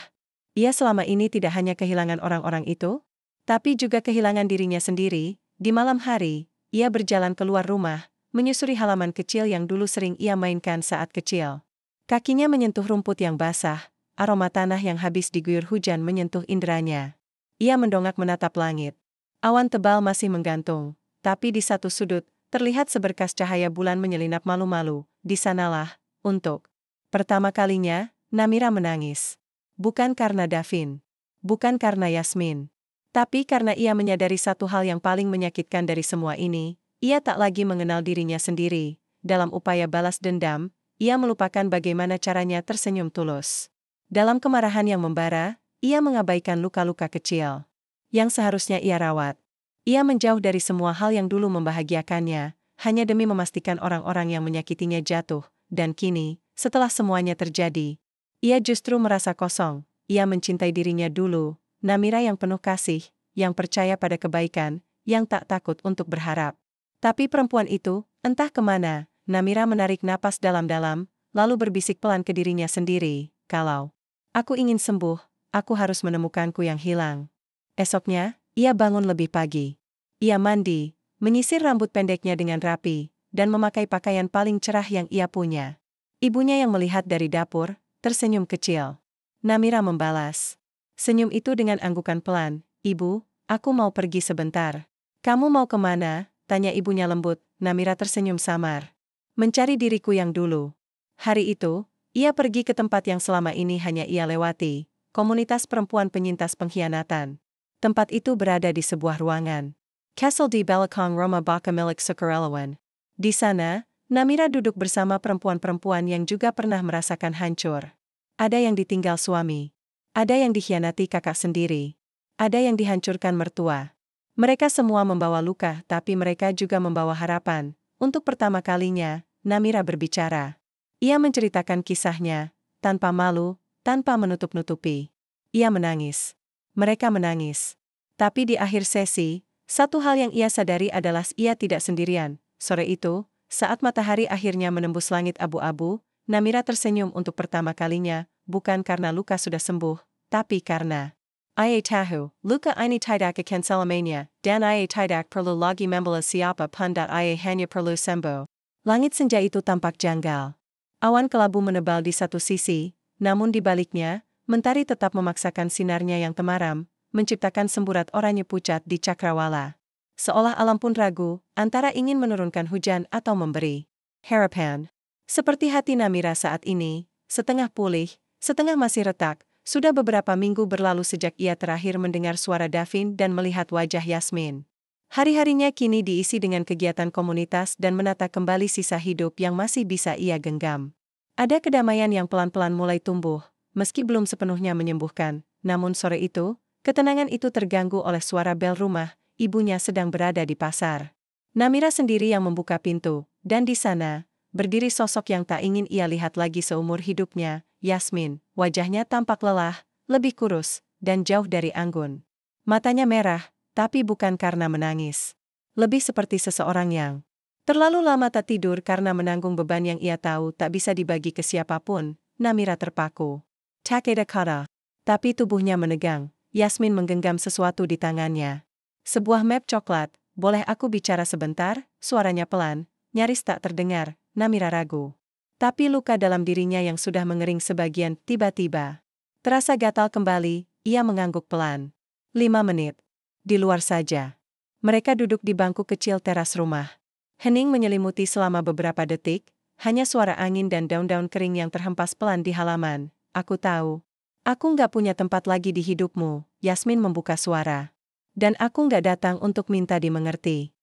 ia selama ini tidak hanya kehilangan orang-orang itu, tapi juga kehilangan dirinya sendiri. Di malam hari, ia berjalan keluar rumah, menyusuri halaman kecil yang dulu sering ia mainkan saat kecil. Kakinya menyentuh rumput yang basah, aroma tanah yang habis diguyur hujan menyentuh inderanya. Ia mendongak menatap langit. Awan tebal masih menggantung, tapi di satu sudut, terlihat seberkas cahaya bulan menyelinap malu-malu. Di sanalah, untuk pertama kalinya, Namira menangis. Bukan karena Davin. Bukan karena Yasmin. Tapi karena ia menyadari satu hal yang paling menyakitkan dari semua ini, ia tak lagi mengenal dirinya sendiri. Dalam upaya balas dendam, ia melupakan bagaimana caranya tersenyum tulus. Dalam kemarahan yang membara, ia mengabaikan luka-luka kecil yang seharusnya ia rawat. Ia menjauh dari semua hal yang dulu membahagiakannya, hanya demi memastikan orang-orang yang menyakitinya jatuh. Dan kini, setelah semuanya terjadi, ia justru merasa kosong. Ia mencintai dirinya dulu, Namira yang penuh kasih, yang percaya pada kebaikan, yang tak takut untuk berharap. Tapi perempuan itu, entah kemana. Namira menarik napas dalam-dalam, lalu berbisik pelan ke dirinya sendiri, "Kalau aku ingin sembuh, aku harus menemukanku yang hilang." Esoknya, ia bangun lebih pagi. Ia mandi, menyisir rambut pendeknya dengan rapi, dan memakai pakaian paling cerah yang ia punya. Ibunya yang melihat dari dapur, tersenyum kecil. Namira membalas senyum itu dengan anggukan pelan. "Ibu, aku mau pergi sebentar." "Kamu mau kemana?" tanya ibunya lembut. Namira tersenyum samar. "Mencari diriku yang dulu." Hari itu, ia pergi ke tempat yang selama ini hanya ia lewati, komunitas perempuan penyintas pengkhianatan. Tempat itu berada di sebuah ruangan. Castle di Belakang Roma Baka milik sukarelawan. Di sana, Namira duduk bersama perempuan-perempuan yang juga pernah merasakan hancur. Ada yang ditinggal suami. Ada yang dikhianati kakak sendiri. Ada yang dihancurkan mertua. Mereka semua membawa luka, tapi mereka juga membawa harapan. Untuk pertama kalinya, Namira berbicara. Ia menceritakan kisahnya, tanpa malu, tanpa menutup-nutupi. Ia menangis. Mereka menangis. Tapi di akhir sesi, satu hal yang ia sadari adalah ia tidak sendirian. Sore itu, saat matahari akhirnya menembus langit abu-abu, Namira tersenyum untuk pertama kalinya, bukan karena luka sudah sembuh, tapi karena ia tahu, luka ini tidak akan selamanya, dan ia tidak perlu lagi membela siapa pun dan ia hanya perlu sembuh. Langit senja itu tampak janggal. Awan kelabu menebal di satu sisi, namun di baliknya, mentari tetap memaksakan sinarnya yang temaram, menciptakan semburat oranye pucat di cakrawala. Seolah alam pun ragu, antara ingin menurunkan hujan atau memberi harapan. Seperti hati Namira saat ini, setengah pulih, setengah masih retak. Sudah beberapa minggu berlalu sejak ia terakhir mendengar suara Davin dan melihat wajah Yasmin. Hari-harinya kini diisi dengan kegiatan komunitas dan menata kembali sisa hidup yang masih bisa ia genggam. Ada kedamaian yang pelan-pelan mulai tumbuh, meski belum sepenuhnya menyembuhkan, namun sore itu, ketenangan itu terganggu oleh suara bel rumah, ibunya sedang berada di pasar. Namira sendiri yang membuka pintu, dan di sana, berdiri sosok yang tak ingin ia lihat lagi seumur hidupnya, Yasmin. Wajahnya tampak lelah, lebih kurus, dan jauh dari anggun. Matanya merah, tapi bukan karena menangis. Lebih seperti seseorang yang terlalu lama tak tidur karena menanggung beban yang ia tahu tak bisa dibagi ke siapapun. Namira terpaku. Takeda kata. Tapi tubuhnya menegang. Yasmin menggenggam sesuatu di tangannya. Sebuah map coklat. Boleh aku bicara sebentar? Suaranya pelan, nyaris tak terdengar. Namira ragu. Tapi luka dalam dirinya yang sudah mengering sebagian tiba-tiba terasa gatal kembali. Ia mengangguk pelan. 5 menit. Di luar saja. Mereka duduk di bangku kecil teras rumah. Hening menyelimuti selama beberapa detik, hanya suara angin dan daun-daun kering yang terhempas pelan di halaman. Aku tahu. Aku nggak punya tempat lagi di hidupmu, Yasmin membuka suara. Dan aku nggak datang untuk minta dimengerti.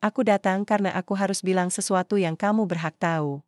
Aku datang karena aku harus bilang sesuatu yang kamu berhak tahu.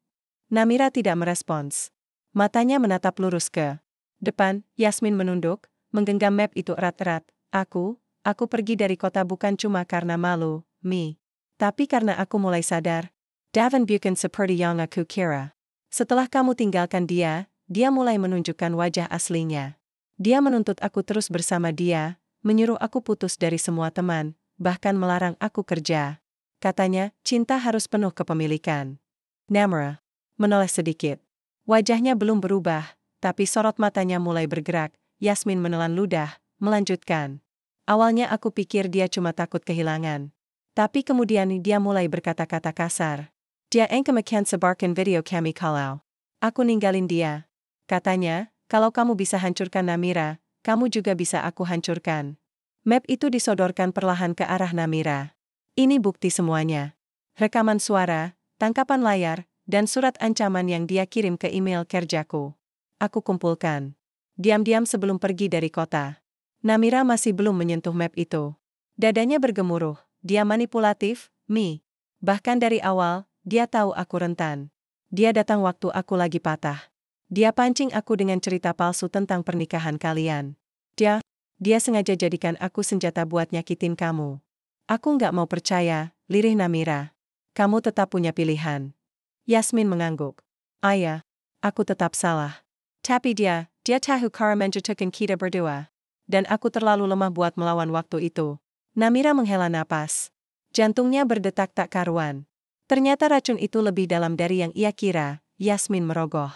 Namira tidak merespons. Matanya menatap lurus ke depan. Yasmin menunduk, menggenggam map itu erat-erat. Aku pergi dari kota bukan cuma karena malu, Mi. Tapi karena aku mulai sadar. Davin bukan seperti yang aku kira. Setelah kamu tinggalkan dia mulai menunjukkan wajah aslinya. Dia menuntut aku terus bersama dia, menyuruh aku putus dari semua teman, bahkan melarang aku kerja. Katanya, cinta harus penuh kepemilikan. Namira menoleh sedikit. Wajahnya belum berubah, tapi sorot matanya mulai bergerak. Yasmin menelan ludah, melanjutkan. Awalnya aku pikir dia cuma takut kehilangan. Tapi kemudian dia mulai berkata-kata kasar. Dia engkemakan sebarkan video kami kalau aku ninggalin dia. Katanya, kalau kamu bisa hancurkan Namira, kamu juga bisa aku hancurkan. Map itu disodorkan perlahan ke arah Namira. Ini bukti semuanya. Rekaman suara, tangkapan layar, dan surat ancaman yang dia kirim ke email kerjaku. Aku kumpulkan. Diam-diam sebelum pergi dari kota. Namira masih belum menyentuh map itu. Dadanya bergemuruh. Dia manipulatif, Mi. Bahkan dari awal, dia tahu aku rentan. Dia datang waktu aku lagi patah. Dia pancing aku dengan cerita palsu tentang pernikahan kalian. Dia sengaja jadikan aku senjata buat nyakitin kamu. Aku nggak mau percaya, lirih Namira. Kamu tetap punya pilihan. Yasmin mengangguk. Ayah, aku tetap salah. Tapi dia tahu cara menjatuhkan kita berdua. Dan aku terlalu lemah buat melawan waktu itu. Namira menghela napas. Jantungnya berdetak tak karuan. Ternyata racun itu lebih dalam dari yang ia kira. Yasmin merogoh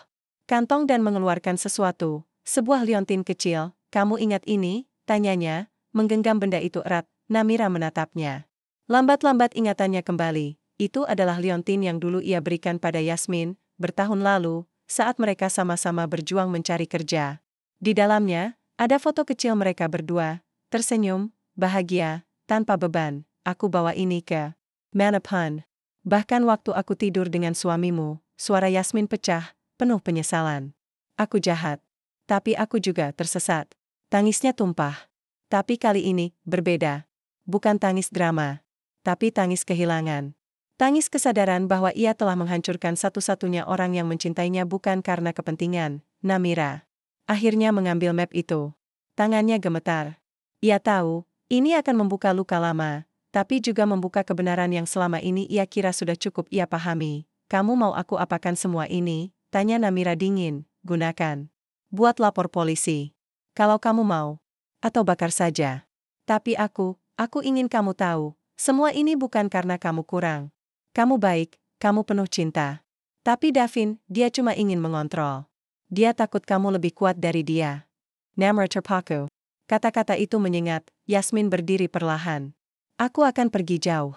kantong dan mengeluarkan sesuatu, sebuah liontin kecil. Kamu ingat ini? Tanyanya, menggenggam benda itu erat. Namira menatapnya. Lambat-lambat ingatannya kembali. Itu adalah liontin yang dulu ia berikan pada Yasmin, bertahun lalu, saat mereka sama-sama berjuang mencari kerja. Di dalamnya, ada foto kecil mereka berdua, tersenyum, bahagia, tanpa beban. Aku bawa ini ke Manapun. Bahkan waktu aku tidur dengan suamimu, suara Yasmin pecah, penuh penyesalan. Aku jahat. Tapi aku juga tersesat. Tangisnya tumpah. Tapi kali ini, berbeda. Bukan tangis drama. Tapi tangis kehilangan. Tangis kesadaran bahwa ia telah menghancurkan satu-satunya orang yang mencintainya bukan karena kepentingan. Namira akhirnya mengambil map itu. Tangannya gemetar. Ia tahu, ini akan membuka luka lama, tapi juga membuka kebenaran yang selama ini ia kira sudah cukup ia pahami. Kamu mau aku apakan semua ini? Tanya Namira dingin. Gunakan. Buat lapor polisi. Kalau kamu mau. Atau bakar saja. Tapi aku ingin kamu tahu, semua ini bukan karena kamu kurang. Kamu baik, kamu penuh cinta. Tapi Davin, dia cuma ingin mengontrol. Dia takut kamu lebih kuat dari dia. Namra terpaku. Kata-kata itu menyengat, Yasmin berdiri perlahan. Aku akan pergi jauh.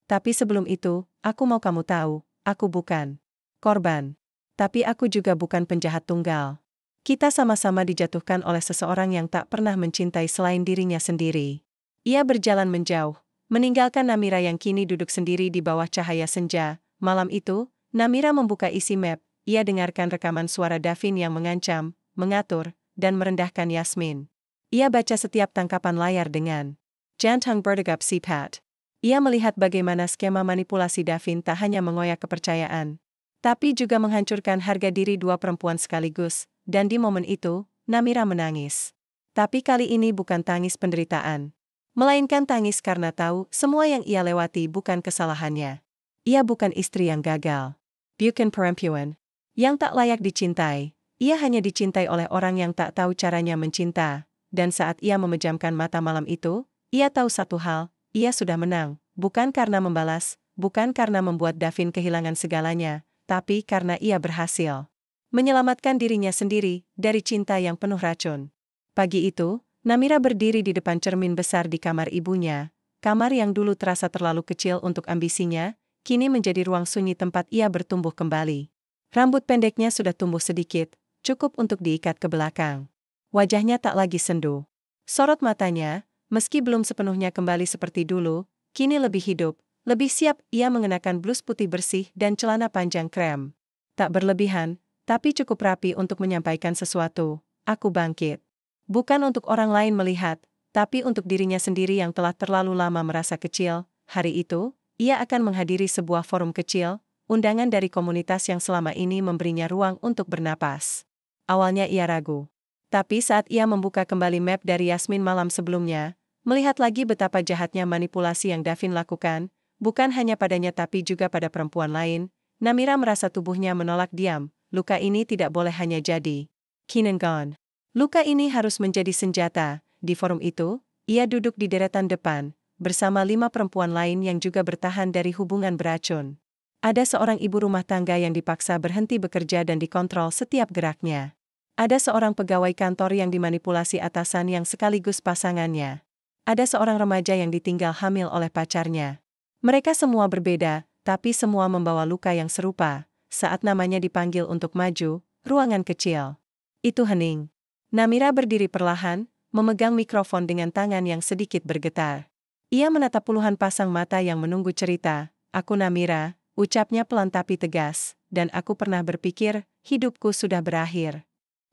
Tapi sebelum itu, aku mau kamu tahu, aku bukan korban. Tapi aku juga bukan penjahat tunggal. Kita sama-sama dijatuhkan oleh seseorang yang tak pernah mencintai selain dirinya sendiri. Ia berjalan menjauh, meninggalkan Namira yang kini duduk sendiri di bawah cahaya senja. Malam itu, Namira membuka isi map. Ia dengarkan rekaman suara Davin yang mengancam, mengatur, dan merendahkan Yasmin. Ia baca setiap tangkapan layar dengan jantung berdegup sipat. Ia melihat bagaimana skema manipulasi Davin tak hanya mengoyak kepercayaan, tapi juga menghancurkan harga diri dua perempuan sekaligus. Dan di momen itu, Namira menangis. Tapi kali ini bukan tangis penderitaan, melainkan tangis karena tahu semua yang ia lewati bukan kesalahannya. Ia bukan istri yang gagal, bukan perempuan yang tak layak dicintai. Ia hanya dicintai oleh orang yang tak tahu caranya mencinta. Dan saat ia memejamkan mata malam itu, ia tahu satu hal, ia sudah menang. Bukan karena membalas, bukan karena membuat Davin kehilangan segalanya, tapi karena ia berhasil menyelamatkan dirinya sendiri dari cinta yang penuh racun. Pagi itu, Namira berdiri di depan cermin besar di kamar ibunya. Kamar yang dulu terasa terlalu kecil untuk ambisinya, kini menjadi ruang sunyi tempat ia bertumbuh kembali. Rambut pendeknya sudah tumbuh sedikit, cukup untuk diikat ke belakang. Wajahnya tak lagi sendu. Sorot matanya, meski belum sepenuhnya kembali seperti dulu, kini lebih hidup, lebih siap. Ia mengenakan blus putih bersih dan celana panjang krem. Tak berlebihan, tapi cukup rapi untuk menyampaikan sesuatu. Aku bangkit. Bukan untuk orang lain melihat, tapi untuk dirinya sendiri yang telah terlalu lama merasa kecil. Hari itu, ia akan menghadiri sebuah forum kecil, undangan dari komunitas yang selama ini memberinya ruang untuk bernapas. Awalnya ia ragu. Tapi saat ia membuka kembali map dari Yasmin malam sebelumnya, melihat lagi betapa jahatnya manipulasi yang Davin lakukan, bukan hanya padanya tapi juga pada perempuan lain, Namira merasa tubuhnya menolak diam. Luka ini tidak boleh hanya jadi Kinengon. Luka ini harus menjadi senjata. Di forum itu, ia duduk di deretan depan, bersama 5 perempuan lain yang juga bertahan dari hubungan beracun. Ada seorang ibu rumah tangga yang dipaksa berhenti bekerja dan dikontrol setiap geraknya. Ada seorang pegawai kantor yang dimanipulasi atasan yang sekaligus pasangannya. Ada seorang remaja yang ditinggal hamil oleh pacarnya. Mereka semua berbeda, tapi semua membawa luka yang serupa. Saat namanya dipanggil untuk maju, ruangan kecil itu hening. Namira berdiri perlahan, memegang mikrofon dengan tangan yang sedikit bergetar. Ia menatap puluhan pasang mata yang menunggu cerita. Aku Namira, ucapnya pelan tapi tegas, dan aku pernah berpikir, hidupku sudah berakhir.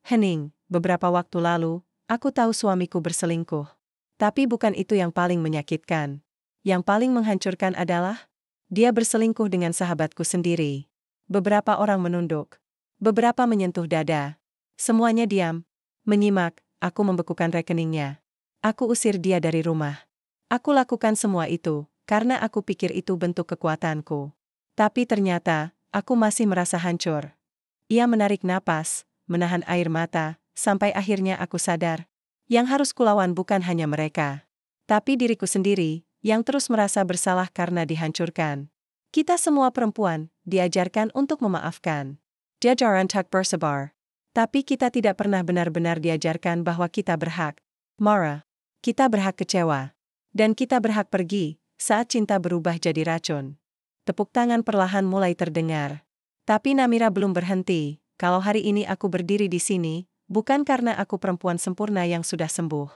Hening, beberapa waktu lalu, aku tahu suamiku berselingkuh. Tapi bukan itu yang paling menyakitkan. Yang paling menghancurkan adalah, dia berselingkuh dengan sahabatku sendiri. Beberapa orang menunduk. Beberapa menyentuh dada. Semuanya diam. Menyimak, aku membekukan rekeningnya. Aku usir dia dari rumah. Aku lakukan semua itu, karena aku pikir itu bentuk kekuatanku. Tapi ternyata, aku masih merasa hancur. Ia menarik napas, menahan air mata, sampai akhirnya aku sadar. Yang harus kulawan bukan hanya mereka, tapi diriku sendiri, yang terus merasa bersalah karena dihancurkan. Kita semua perempuan, diajarkan untuk memaafkan. Diajaran tak bersabar. Tapi kita tidak pernah benar-benar diajarkan bahwa kita berhak marah. Kita berhak kecewa. Dan kita berhak pergi, saat cinta berubah jadi racun. Tepuk tangan perlahan mulai terdengar. Tapi Namira belum berhenti. Kalau hari ini aku berdiri di sini, bukan karena aku perempuan sempurna yang sudah sembuh.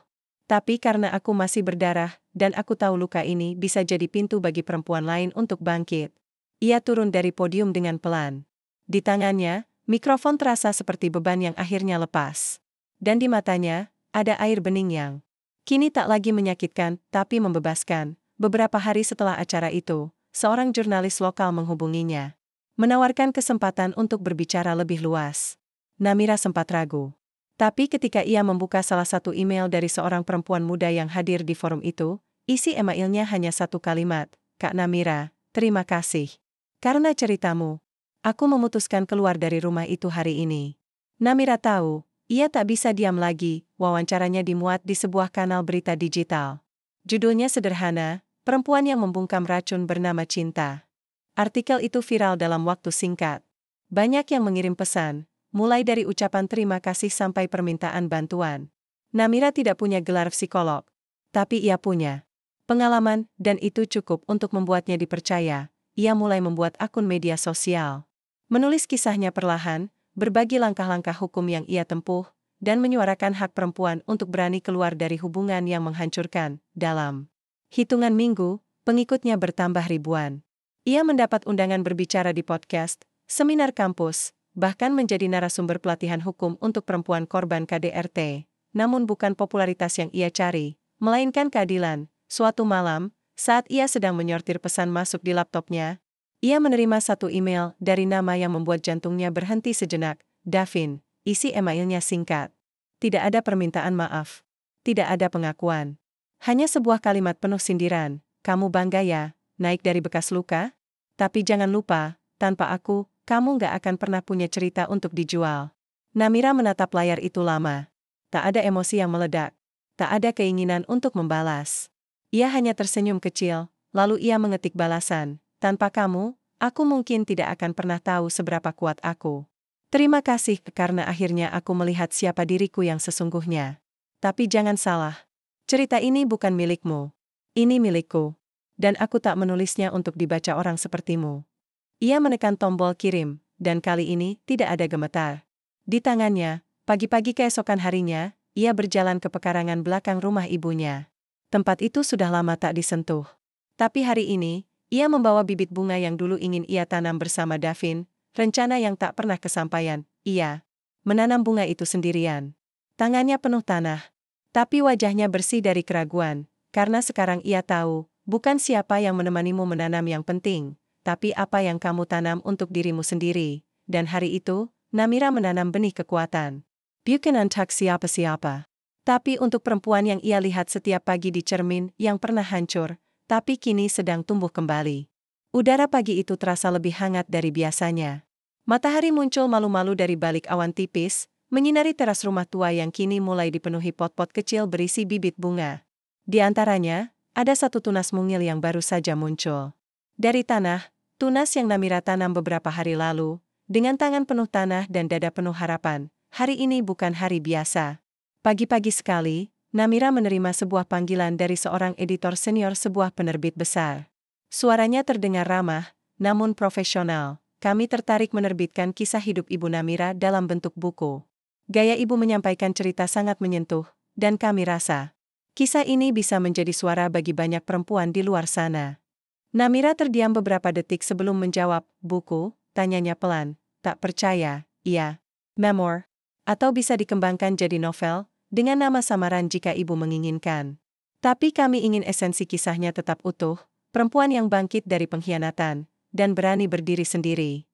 Tapi karena aku masih berdarah, dan aku tahu luka ini bisa jadi pintu bagi perempuan lain untuk bangkit. Ia turun dari podium dengan pelan. Di tangannya, mikrofon terasa seperti beban yang akhirnya lepas. Dan di matanya, ada air bening yang Kini tak lagi menyakitkan, tapi membebaskan. Beberapa hari setelah acara itu, seorang jurnalis lokal menghubunginya, menawarkan kesempatan untuk berbicara lebih luas. Namira sempat ragu. Tapi ketika ia membuka salah satu email dari seorang perempuan muda yang hadir di forum itu, isi emailnya hanya satu kalimat, "Kak Namira, terima kasih. Karena ceritamu, aku memutuskan keluar dari rumah itu hari ini." Namira tahu, ia tak bisa diam lagi. Wawancaranya dimuat di sebuah kanal berita digital. Judulnya sederhana, "Perempuan yang membungkam racun bernama cinta." Artikel itu viral dalam waktu singkat. Banyak yang mengirim pesan, mulai dari ucapan terima kasih sampai permintaan bantuan. Namira tidak punya gelar psikolog, tapi ia punya pengalaman, dan itu cukup untuk membuatnya dipercaya. Ia mulai membuat akun media sosial, menulis kisahnya perlahan, berbagi langkah-langkah hukum yang ia tempuh, dan menyuarakan hak perempuan untuk berani keluar dari hubungan yang menghancurkan. Dalam hitungan minggu, pengikutnya bertambah ribuan. Ia mendapat undangan berbicara di podcast, seminar kampus, bahkan menjadi narasumber pelatihan hukum untuk perempuan korban KDRT. Namun bukan popularitas yang ia cari, melainkan keadilan. Suatu malam, saat ia sedang menyortir pesan masuk di laptopnya, ia menerima satu email dari nama yang membuat jantungnya berhenti sejenak. Davin. Isi emailnya singkat. Tidak ada permintaan maaf. Tidak ada pengakuan. Hanya sebuah kalimat penuh sindiran. "Kamu bangga ya, naik dari bekas luka? Tapi jangan lupa, tanpa aku, kamu gak akan pernah punya cerita untuk dijual." Namira menatap layar itu lama. Tak ada emosi yang meledak. Tak ada keinginan untuk membalas. Ia hanya tersenyum kecil, lalu ia mengetik balasan, "Tanpa kamu, aku mungkin tidak akan pernah tahu seberapa kuat aku. Terima kasih karena akhirnya aku melihat siapa diriku yang sesungguhnya. Tapi jangan salah. Cerita ini bukan milikmu. Ini milikku. Dan aku tak menulisnya untuk dibaca orang sepertimu." Ia menekan tombol kirim, dan kali ini tidak ada gemetar di tangannya. Pagi-pagi keesokan harinya, ia berjalan ke pekarangan belakang rumah ibunya. Tempat itu sudah lama tak disentuh. Tapi hari ini, ia membawa bibit bunga yang dulu ingin ia tanam bersama Davin, rencana yang tak pernah kesampaian. Ia menanam bunga itu sendirian. Tangannya penuh tanah. Tapi wajahnya bersih dari keraguan, karena sekarang ia tahu, bukan siapa yang menemanimu menanam yang penting, tapi apa yang kamu tanam untuk dirimu sendiri. Dan hari itu, Namira menanam benih kekuatan. Bukan untuk siapa-siapa. Tapi untuk perempuan yang ia lihat setiap pagi di cermin yang pernah hancur, tapi kini sedang tumbuh kembali. Udara pagi itu terasa lebih hangat dari biasanya. Matahari muncul malu-malu dari balik awan tipis, menyinari teras rumah tua yang kini mulai dipenuhi pot-pot kecil berisi bibit bunga. Di antaranya, ada satu tunas mungil yang baru saja muncul dari tanah, tunas yang Namira tanam beberapa hari lalu, dengan tangan penuh tanah dan dada penuh harapan. Hari ini bukan hari biasa. Pagi-pagi sekali, Namira menerima sebuah panggilan dari seorang editor senior sebuah penerbit besar. Suaranya terdengar ramah, namun profesional. "Kami tertarik menerbitkan kisah hidup Ibu Namira dalam bentuk buku." Gaya ibu menyampaikan cerita sangat menyentuh, dan kami rasa kisah ini bisa menjadi suara bagi banyak perempuan di luar sana. Namira terdiam beberapa detik sebelum menjawab. "Buku?" tanyanya pelan. "Tak percaya." "Iya. Memoir. Atau bisa dikembangkan jadi novel, dengan nama samaran jika ibu menginginkan. Tapi kami ingin esensi kisahnya tetap utuh, perempuan yang bangkit dari pengkhianatan, dan berani berdiri sendiri."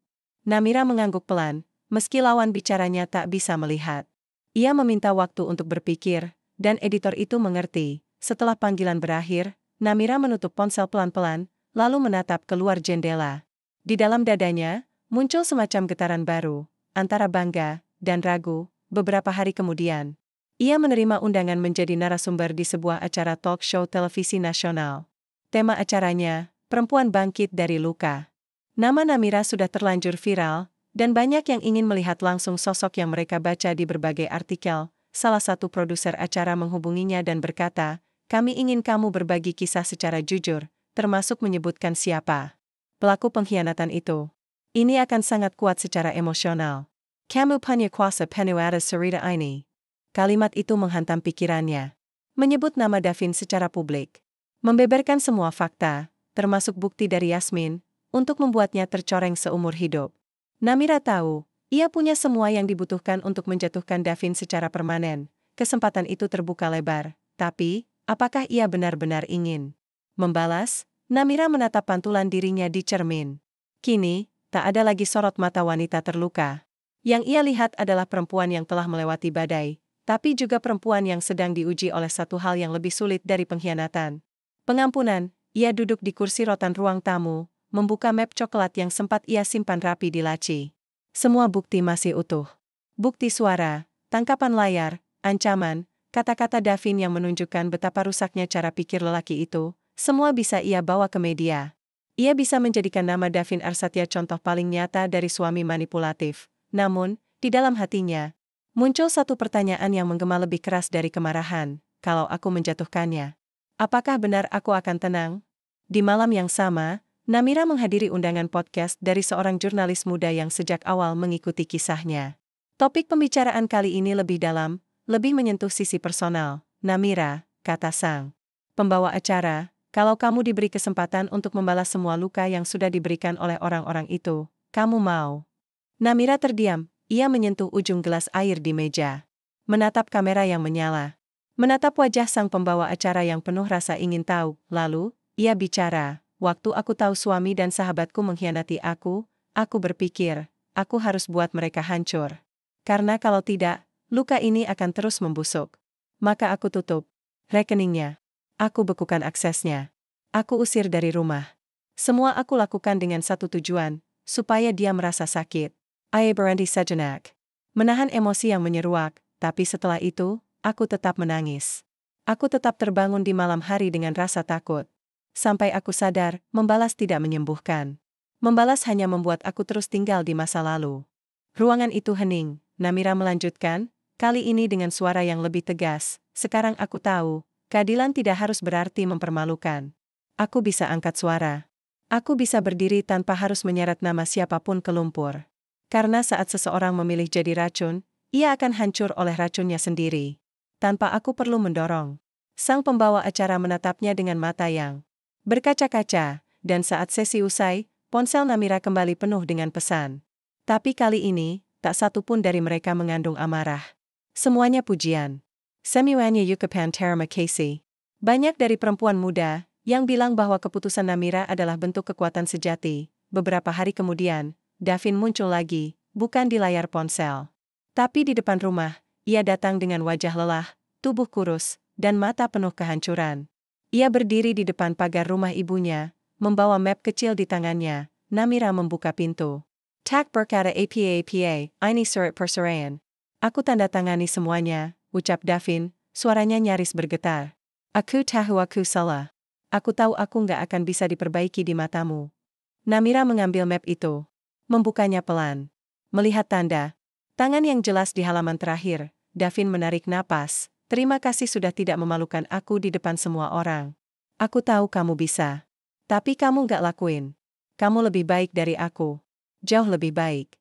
Namira mengangguk pelan, meski lawan bicaranya tak bisa melihat. Ia meminta waktu untuk berpikir, dan editor itu mengerti. Setelah panggilan berakhir, Namira menutup ponsel pelan-pelan, lalu menatap keluar jendela. Di dalam dadanya, muncul semacam getaran baru, antara bangga dan ragu. Beberapa hari kemudian, ia menerima undangan menjadi narasumber di sebuah acara talk show televisi nasional. Tema acaranya, "Perempuan Bangkit dari Luka." Nama Namira sudah terlanjur viral, dan banyak yang ingin melihat langsung sosok yang mereka baca di berbagai artikel. Salah satu produser acara menghubunginya dan berkata, "Kami ingin kamu berbagi kisah secara jujur, termasuk menyebutkan siapa pelaku pengkhianatan itu. Ini akan sangat kuat secara emosional. Kamu punya kuasa penuh atas cerita ini." Kalimat itu menghantam pikirannya. Menyebut nama Davin secara publik. Membeberkan semua fakta, termasuk bukti dari Yasmin, untuk membuatnya tercoreng seumur hidup. Namira tahu, ia punya semua yang dibutuhkan untuk menjatuhkan Davin secara permanen. Kesempatan itu terbuka lebar, Tapi, apakah ia benar-benar ingin membalas? Namira menatap pantulan dirinya di cermin. Kini, tak ada lagi sorot mata wanita terluka. Yang ia lihat adalah perempuan yang telah melewati badai, tapi juga perempuan yang sedang diuji oleh satu hal yang lebih sulit dari pengkhianatan. Pengampunan. Ia duduk di kursi rotan ruang tamu, membuka map coklat yang sempat ia simpan rapi di laci. Semua bukti masih utuh. Bukti suara, tangkapan layar, ancaman, kata-kata Davin yang menunjukkan betapa rusaknya cara pikir lelaki itu, semua bisa ia bawa ke media. Ia bisa menjadikan nama Davin Arsatya contoh paling nyata dari suami manipulatif. Namun, di dalam hatinya, muncul satu pertanyaan yang menggema lebih keras dari kemarahan. Kalau aku menjatuhkannya, apakah benar aku akan tenang? Di malam yang sama, Namira menghadiri undangan podcast dari seorang jurnalis muda yang sejak awal mengikuti kisahnya. Topik pembicaraan kali ini lebih dalam, lebih menyentuh sisi personal. Namira, kata sang pembawa acara, kalau kamu diberi kesempatan untuk membalas semua luka yang sudah diberikan oleh orang-orang itu, kamu mau? Namira terdiam, ia menyentuh ujung gelas air di meja. Menatap kamera yang menyala. Menatap wajah sang pembawa acara yang penuh rasa ingin tahu, lalu, ia bicara, waktu aku tahu suami dan sahabatku mengkhianati aku berpikir, aku harus buat mereka hancur. Karena kalau tidak, luka ini akan terus membusuk. Maka aku tutup rekeningnya. Aku bekukan aksesnya. Aku usir dari rumah. Semua aku lakukan dengan satu tujuan, supaya dia merasa sakit. Saya berhenti sejenak. Menahan emosi yang menyeruak, tapi setelah itu, aku tetap menangis. Aku tetap terbangun di malam hari dengan rasa takut. Sampai aku sadar, membalas tidak menyembuhkan. Membalas hanya membuat aku terus tinggal di masa lalu. Ruangan itu hening, Namira melanjutkan, kali ini dengan suara yang lebih tegas. Sekarang aku tahu, keadilan tidak harus berarti mempermalukan. Aku bisa angkat suara. Aku bisa berdiri tanpa harus menyeret nama siapapun ke lumpur. Karena saat seseorang memilih jadi racun, ia akan hancur oleh racunnya sendiri. Tanpa aku perlu mendorong. Sang pembawa acara menatapnya dengan mata yang berkaca-kaca, dan saat sesi usai, ponsel Namira kembali penuh dengan pesan. Tapi kali ini, tak satu pun dari mereka mengandung amarah. Semuanya pujian. Semuanya Yukapan Terima Kasih. Banyak dari perempuan muda, yang bilang bahwa keputusan Namira adalah bentuk kekuatan sejati. Beberapa hari kemudian, Davin muncul lagi, bukan di layar ponsel. Tapi di depan rumah, ia datang dengan wajah lelah, tubuh kurus, dan mata penuh kehancuran. Ia berdiri di depan pagar rumah ibunya, membawa map kecil di tangannya. Namira membuka pintu. Tak berkata apa, ini surat perceraian. Aku tanda tangani semuanya, ucap Davin, suaranya nyaris bergetar. Aku tahu aku salah. Aku tahu aku nggak akan bisa diperbaiki di matamu. Namira mengambil map itu. Membukanya pelan. Melihat tanda tangan yang jelas di halaman terakhir, Davin menarik napas. Terima kasih sudah tidak memalukan aku di depan semua orang. Aku tahu kamu bisa. Tapi kamu nggak lakuin. Kamu lebih baik dari aku. Jauh lebih baik.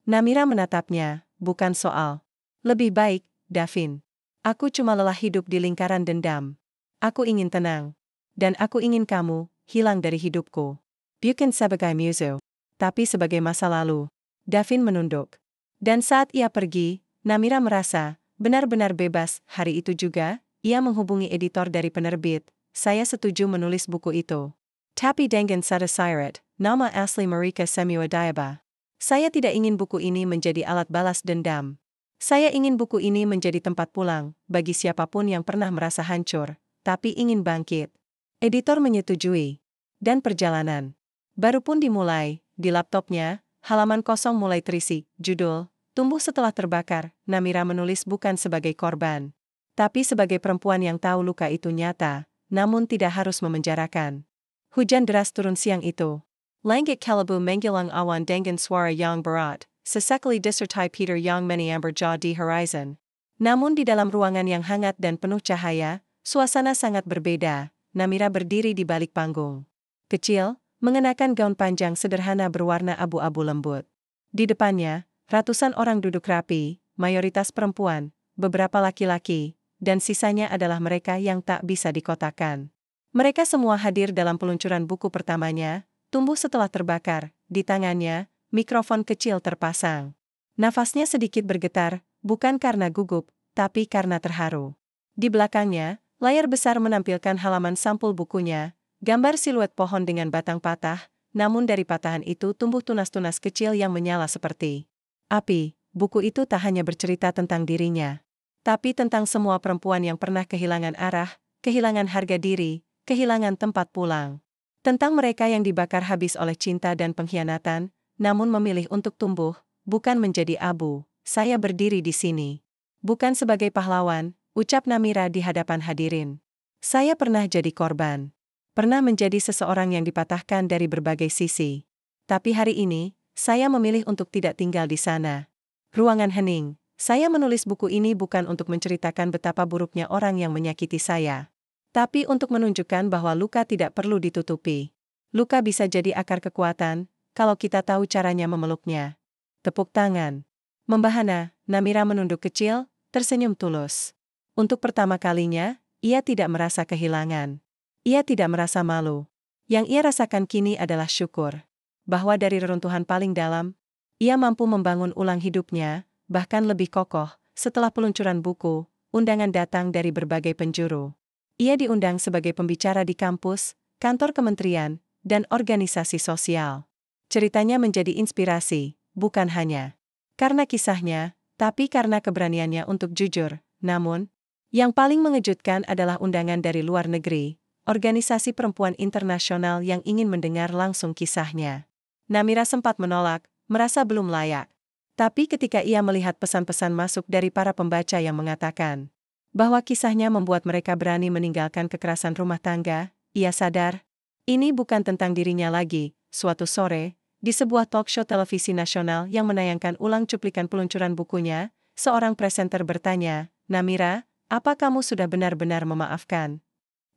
Namira menatapnya, bukan soal lebih baik, Davin. Aku cuma lelah hidup di lingkaran dendam. Aku ingin tenang. Dan aku ingin kamu hilang dari hidupku. Bukan sebagai musuh, tapi sebagai masa lalu. Davin menunduk. Dan saat ia pergi, Namira merasa benar-benar bebas. Hari itu juga, ia menghubungi editor dari penerbit. Saya setuju menulis buku itu. Tapi dengan satu syarat, nama asli Marika Semuadayaba. Saya tidak ingin buku ini menjadi alat balas dendam. Saya ingin buku ini menjadi tempat pulang bagi siapapun yang pernah merasa hancur, tapi ingin bangkit. Editor menyetujui. Dan perjalanan baru pun dimulai. Di laptopnya, halaman kosong mulai terisi. Judul, Tumbuh Setelah Terbakar. Namira menulis bukan sebagai korban, tapi sebagai perempuan yang tahu luka itu nyata, namun tidak harus memenjarakan. Hujan deras turun siang itu. Langit kelabu menghilang awan dengan suara yang berat. Sesekali disertai Peter yang menyambar jauh di horizon. Namun di dalam ruangan yang hangat dan penuh cahaya, suasana sangat berbeda. Namira berdiri di balik panggung. Kecil, mengenakan gaun panjang sederhana berwarna abu-abu lembut. Di depannya, ratusan orang duduk rapi, mayoritas perempuan, beberapa laki-laki, dan sisanya adalah mereka yang tak bisa dikotakan. Mereka semua hadir dalam peluncuran buku pertamanya, Tumbuh Setelah Terbakar. Di tangannya, mikrofon kecil terpasang. Nafasnya sedikit bergetar, bukan karena gugup, tapi karena terharu. Di belakangnya, Layar besar menampilkan halaman sampul bukunya, gambar siluet pohon dengan batang patah, namun dari patahan itu tumbuh tunas-tunas kecil yang menyala seperti api. Buku itu tak hanya bercerita tentang dirinya, tapi tentang semua perempuan yang pernah kehilangan arah, kehilangan harga diri, kehilangan tempat pulang. Tentang mereka yang dibakar habis oleh cinta dan pengkhianatan, namun memilih untuk tumbuh, bukan menjadi abu. Saya berdiri di sini bukan sebagai pahlawan, ucap Namira di hadapan hadirin. Saya pernah jadi korban. Pernah menjadi seseorang yang dipatahkan dari berbagai sisi. Tapi hari ini, saya memilih untuk tidak tinggal di sana. Ruangan hening. Saya menulis buku ini bukan untuk menceritakan betapa buruknya orang yang menyakiti saya, tapi untuk menunjukkan bahwa luka tidak perlu ditutupi. Luka bisa jadi akar kekuatan, kalau kita tahu caranya memeluknya. Tepuk tangan. Membahana, Namira menunduk kecil, tersenyum tulus. Untuk pertama kalinya, ia tidak merasa kehilangan. Ia tidak merasa malu. Yang ia rasakan kini adalah syukur. Bahwa dari reruntuhan paling dalam, ia mampu membangun ulang hidupnya, bahkan lebih kokoh. Setelah peluncuran buku, undangan datang dari berbagai penjuru. Ia diundang sebagai pembicara di kampus, kantor kementerian, dan organisasi sosial. Ceritanya menjadi inspirasi, bukan hanya karena kisahnya, tapi karena keberaniannya untuk jujur. Namun, yang paling mengejutkan adalah undangan dari luar negeri, organisasi perempuan internasional yang ingin mendengar langsung kisahnya. Namira sempat menolak, merasa belum layak. Tapi ketika ia melihat pesan-pesan masuk dari para pembaca yang mengatakan bahwa kisahnya membuat mereka berani meninggalkan kekerasan rumah tangga, ia sadar, ini bukan tentang dirinya lagi. Suatu sore, di sebuah talk show televisi nasional yang menayangkan ulang cuplikan peluncuran bukunya, seorang presenter bertanya, Namira, apa kamu sudah benar-benar memaafkan?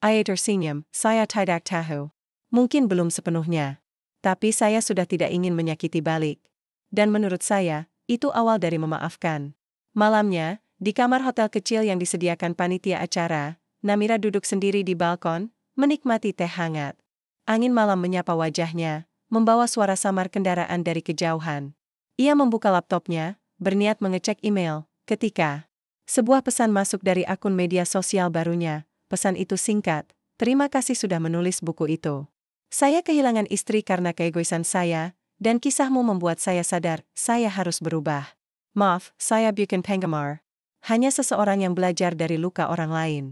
Ia tersenyum, saya tidak tahu. Mungkin belum sepenuhnya. Tapi saya sudah tidak ingin menyakiti balik. Dan menurut saya, itu awal dari memaafkan. Malamnya, di kamar hotel kecil yang disediakan panitia acara, Namira duduk sendiri di balkon, menikmati teh hangat. Angin malam menyapa wajahnya, membawa suara samar kendaraan dari kejauhan. Ia membuka laptopnya, berniat mengecek email, ketika sebuah pesan masuk dari akun media sosial barunya. Pesan itu singkat, terima kasih sudah menulis buku itu. Saya kehilangan istri karena keegoisan saya, dan kisahmu membuat saya sadar, saya harus berubah. Maaf, saya bukan penggemar. Hanya seseorang yang belajar dari luka orang lain.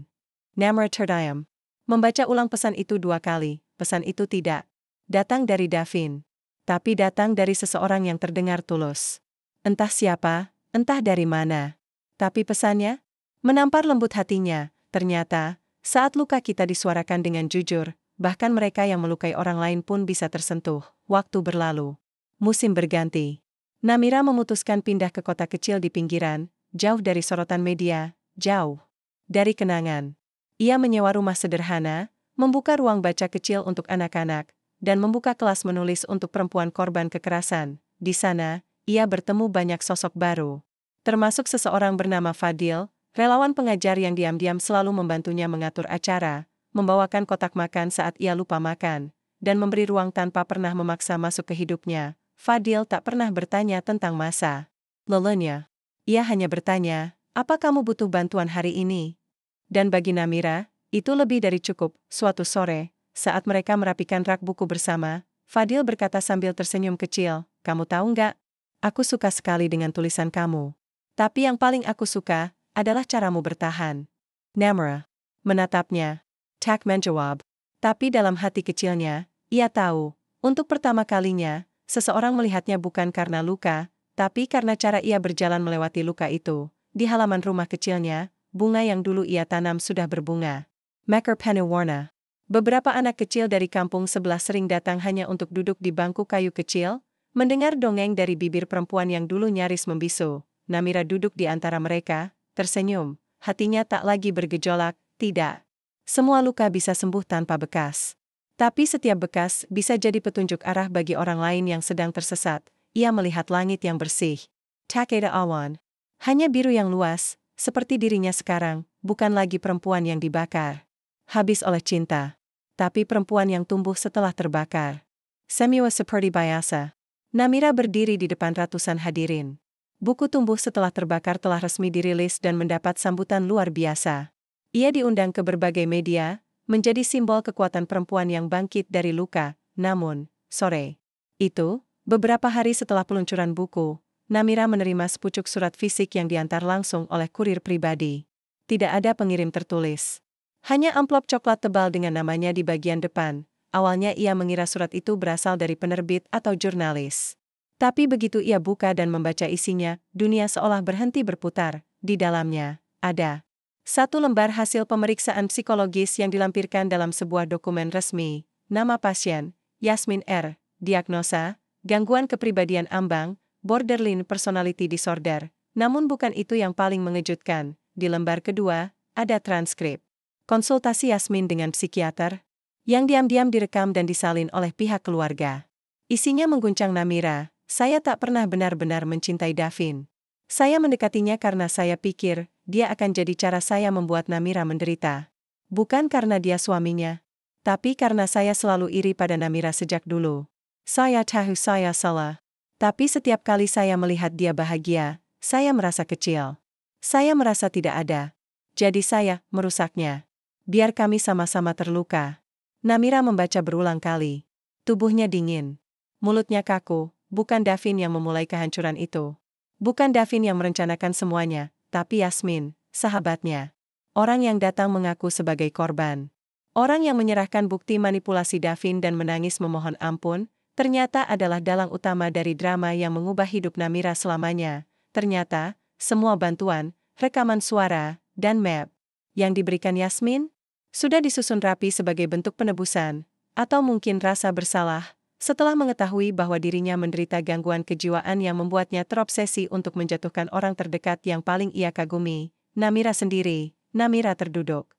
Namira terdiam. Membaca ulang pesan itu 2 kali, pesan itu tidak datang dari Davin. Tapi datang dari seseorang yang terdengar tulus. Entah siapa, entah dari mana. Tapi pesannya menampar lembut hatinya, ternyata, saat luka kita disuarakan dengan jujur, bahkan mereka yang melukai orang lain pun bisa tersentuh. Waktu berlalu. Musim berganti. Namira memutuskan pindah ke kota kecil di pinggiran, jauh dari sorotan media, jauh dari kenangan. Ia menyewa rumah sederhana, membuka ruang baca kecil untuk anak-anak, dan membuka kelas menulis untuk perempuan korban kekerasan. Di sana, ia bertemu banyak sosok baru. Termasuk seseorang bernama Fadil, relawan pengajar yang diam-diam selalu membantunya mengatur acara, membawakan kotak makan saat ia lupa makan, dan memberi ruang tanpa pernah memaksa masuk ke hidupnya. Fadil tak pernah bertanya tentang masa lalunya. Ia hanya bertanya, apa kamu butuh bantuan hari ini? Dan bagi Namira, itu lebih dari cukup. Suatu sore, saat mereka merapikan rak buku bersama, Fadil berkata sambil tersenyum kecil, kamu tahu nggak? Aku suka sekali dengan tulisan kamu. Tapi yang paling aku suka adalah caramu bertahan. Namira menatapnya. Tak menjawab. Tapi dalam hati kecilnya, ia tahu, untuk pertama kalinya, seseorang melihatnya bukan karena luka, tapi karena cara ia berjalan melewati luka itu. Di halaman rumah kecilnya, bunga yang dulu ia tanam sudah berbunga. Mekar penuh warna. Beberapa anak kecil dari kampung sebelah sering datang hanya untuk duduk di bangku kayu kecil, mendengar dongeng dari bibir perempuan yang dulu nyaris membisu. Namira duduk di antara mereka, tersenyum. Hatinya tak lagi bergejolak, tidak. Semua luka bisa sembuh tanpa bekas. Tapi setiap bekas bisa jadi petunjuk arah bagi orang lain yang sedang tersesat. Ia melihat langit yang bersih. Tak ada awan. Hanya biru yang luas, seperti dirinya sekarang, bukan lagi perempuan yang dibakar habis oleh cinta, tapi perempuan yang tumbuh setelah terbakar. Semua seperti biasa. Namira berdiri di depan ratusan hadirin. Buku Tumbuh Setelah Terbakar telah resmi dirilis dan mendapat sambutan luar biasa. Ia diundang ke berbagai media, menjadi simbol kekuatan perempuan yang bangkit dari luka. Namun, sore itu, beberapa hari setelah peluncuran buku, Namira menerima sepucuk surat fisik yang diantar langsung oleh kurir pribadi. Tidak ada pengirim tertulis. Hanya amplop coklat tebal dengan namanya di bagian depan. Awalnya ia mengira surat itu berasal dari penerbit atau jurnalis. Tapi begitu ia buka dan membaca isinya, dunia seolah berhenti berputar. Di dalamnya, ada satu lembar hasil pemeriksaan psikologis yang dilampirkan dalam sebuah dokumen resmi. Nama pasien, Yasmin R. Diagnosa, gangguan kepribadian ambang, borderline personality disorder. Namun bukan itu yang paling mengejutkan. Di lembar kedua, ada transkrip konsultasi Yasmin dengan psikiater, yang diam-diam direkam dan disalin oleh pihak keluarga. Isinya mengguncang Namira. Saya tak pernah benar-benar mencintai Davin. Saya mendekatinya karena saya pikir, dia akan jadi cara saya membuat Namira menderita. Bukan karena dia suaminya, tapi karena saya selalu iri pada Namira sejak dulu. Saya tahu saya salah. Tapi setiap kali saya melihat dia bahagia, saya merasa kecil. Saya merasa tidak ada. Jadi saya merusaknya. Biar kami sama-sama terluka. Namira membaca berulang kali. Tubuhnya dingin. Mulutnya kaku. Bukan Davin yang memulai kehancuran itu. Bukan Davin yang merencanakan semuanya, tapi Yasmin, sahabatnya. Orang yang datang mengaku sebagai korban. Orang yang menyerahkan bukti manipulasi Davin dan menangis memohon ampun, ternyata adalah dalang utama dari drama yang mengubah hidup Namira selamanya. Ternyata, semua bantuan, rekaman suara, dan map yang diberikan Yasmin sudah disusun rapi sebagai bentuk penebusan, atau mungkin rasa bersalah, setelah mengetahui bahwa dirinya menderita gangguan kejiwaan yang membuatnya terobsesi untuk menjatuhkan orang terdekat yang paling ia kagumi, Namira sendiri. Namira terduduk.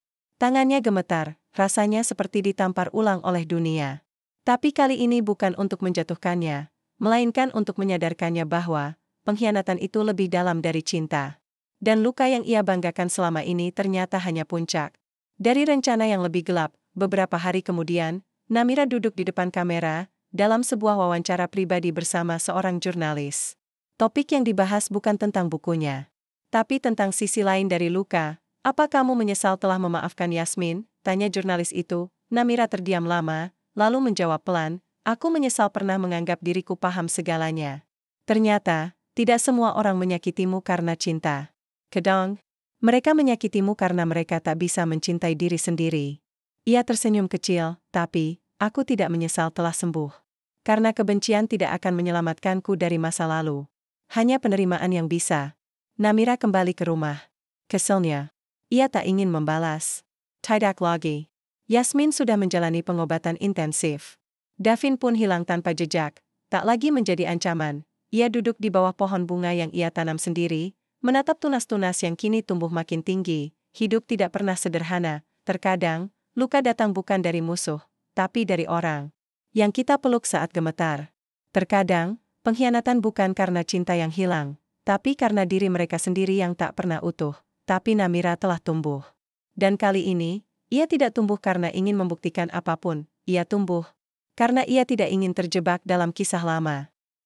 Tangannya gemetar, rasanya seperti ditampar ulang oleh dunia. Tapi kali ini bukan untuk menjatuhkannya, melainkan untuk menyadarkannya bahwa pengkhianatan itu lebih dalam dari cinta. Dan luka yang ia banggakan selama ini ternyata hanya puncak dari rencana yang lebih gelap. Beberapa hari kemudian, Namira duduk di depan kamera, dalam sebuah wawancara pribadi bersama seorang jurnalis. Topik yang dibahas bukan tentang bukunya, tapi tentang sisi lain dari luka. Apa kamu menyesal telah memaafkan Yasmin? Tanya jurnalis itu. Namira terdiam lama, lalu menjawab pelan, aku menyesal pernah menganggap diriku paham segalanya. Ternyata, tidak semua orang menyakitimu karena cinta. Kedong. Mereka menyakitimu karena mereka tak bisa mencintai diri sendiri. Ia tersenyum kecil, tapi, aku tidak menyesal telah sembuh. Karena kebencian tidak akan menyelamatkanku dari masa lalu. Hanya penerimaan yang bisa. Namira kembali ke rumah. Keselnya. Ia tak ingin membalas. Tidak lagi. Yasmin sudah menjalani pengobatan intensif. Davin pun hilang tanpa jejak, tak lagi menjadi ancaman. Ia duduk di bawah pohon bunga yang ia tanam sendiri, menatap tunas-tunas yang kini tumbuh makin tinggi. Hidup tidak pernah sederhana. Terkadang, luka datang bukan dari musuh, tapi dari orang yang kita peluk saat gemetar. Terkadang, pengkhianatan bukan karena cinta yang hilang, tapi karena diri mereka sendiri yang tak pernah utuh. Tapi Namira telah tumbuh. Dan kali ini, ia tidak tumbuh karena ingin membuktikan apapun. Ia tumbuh karena ia tidak ingin terjebak dalam kisah lama.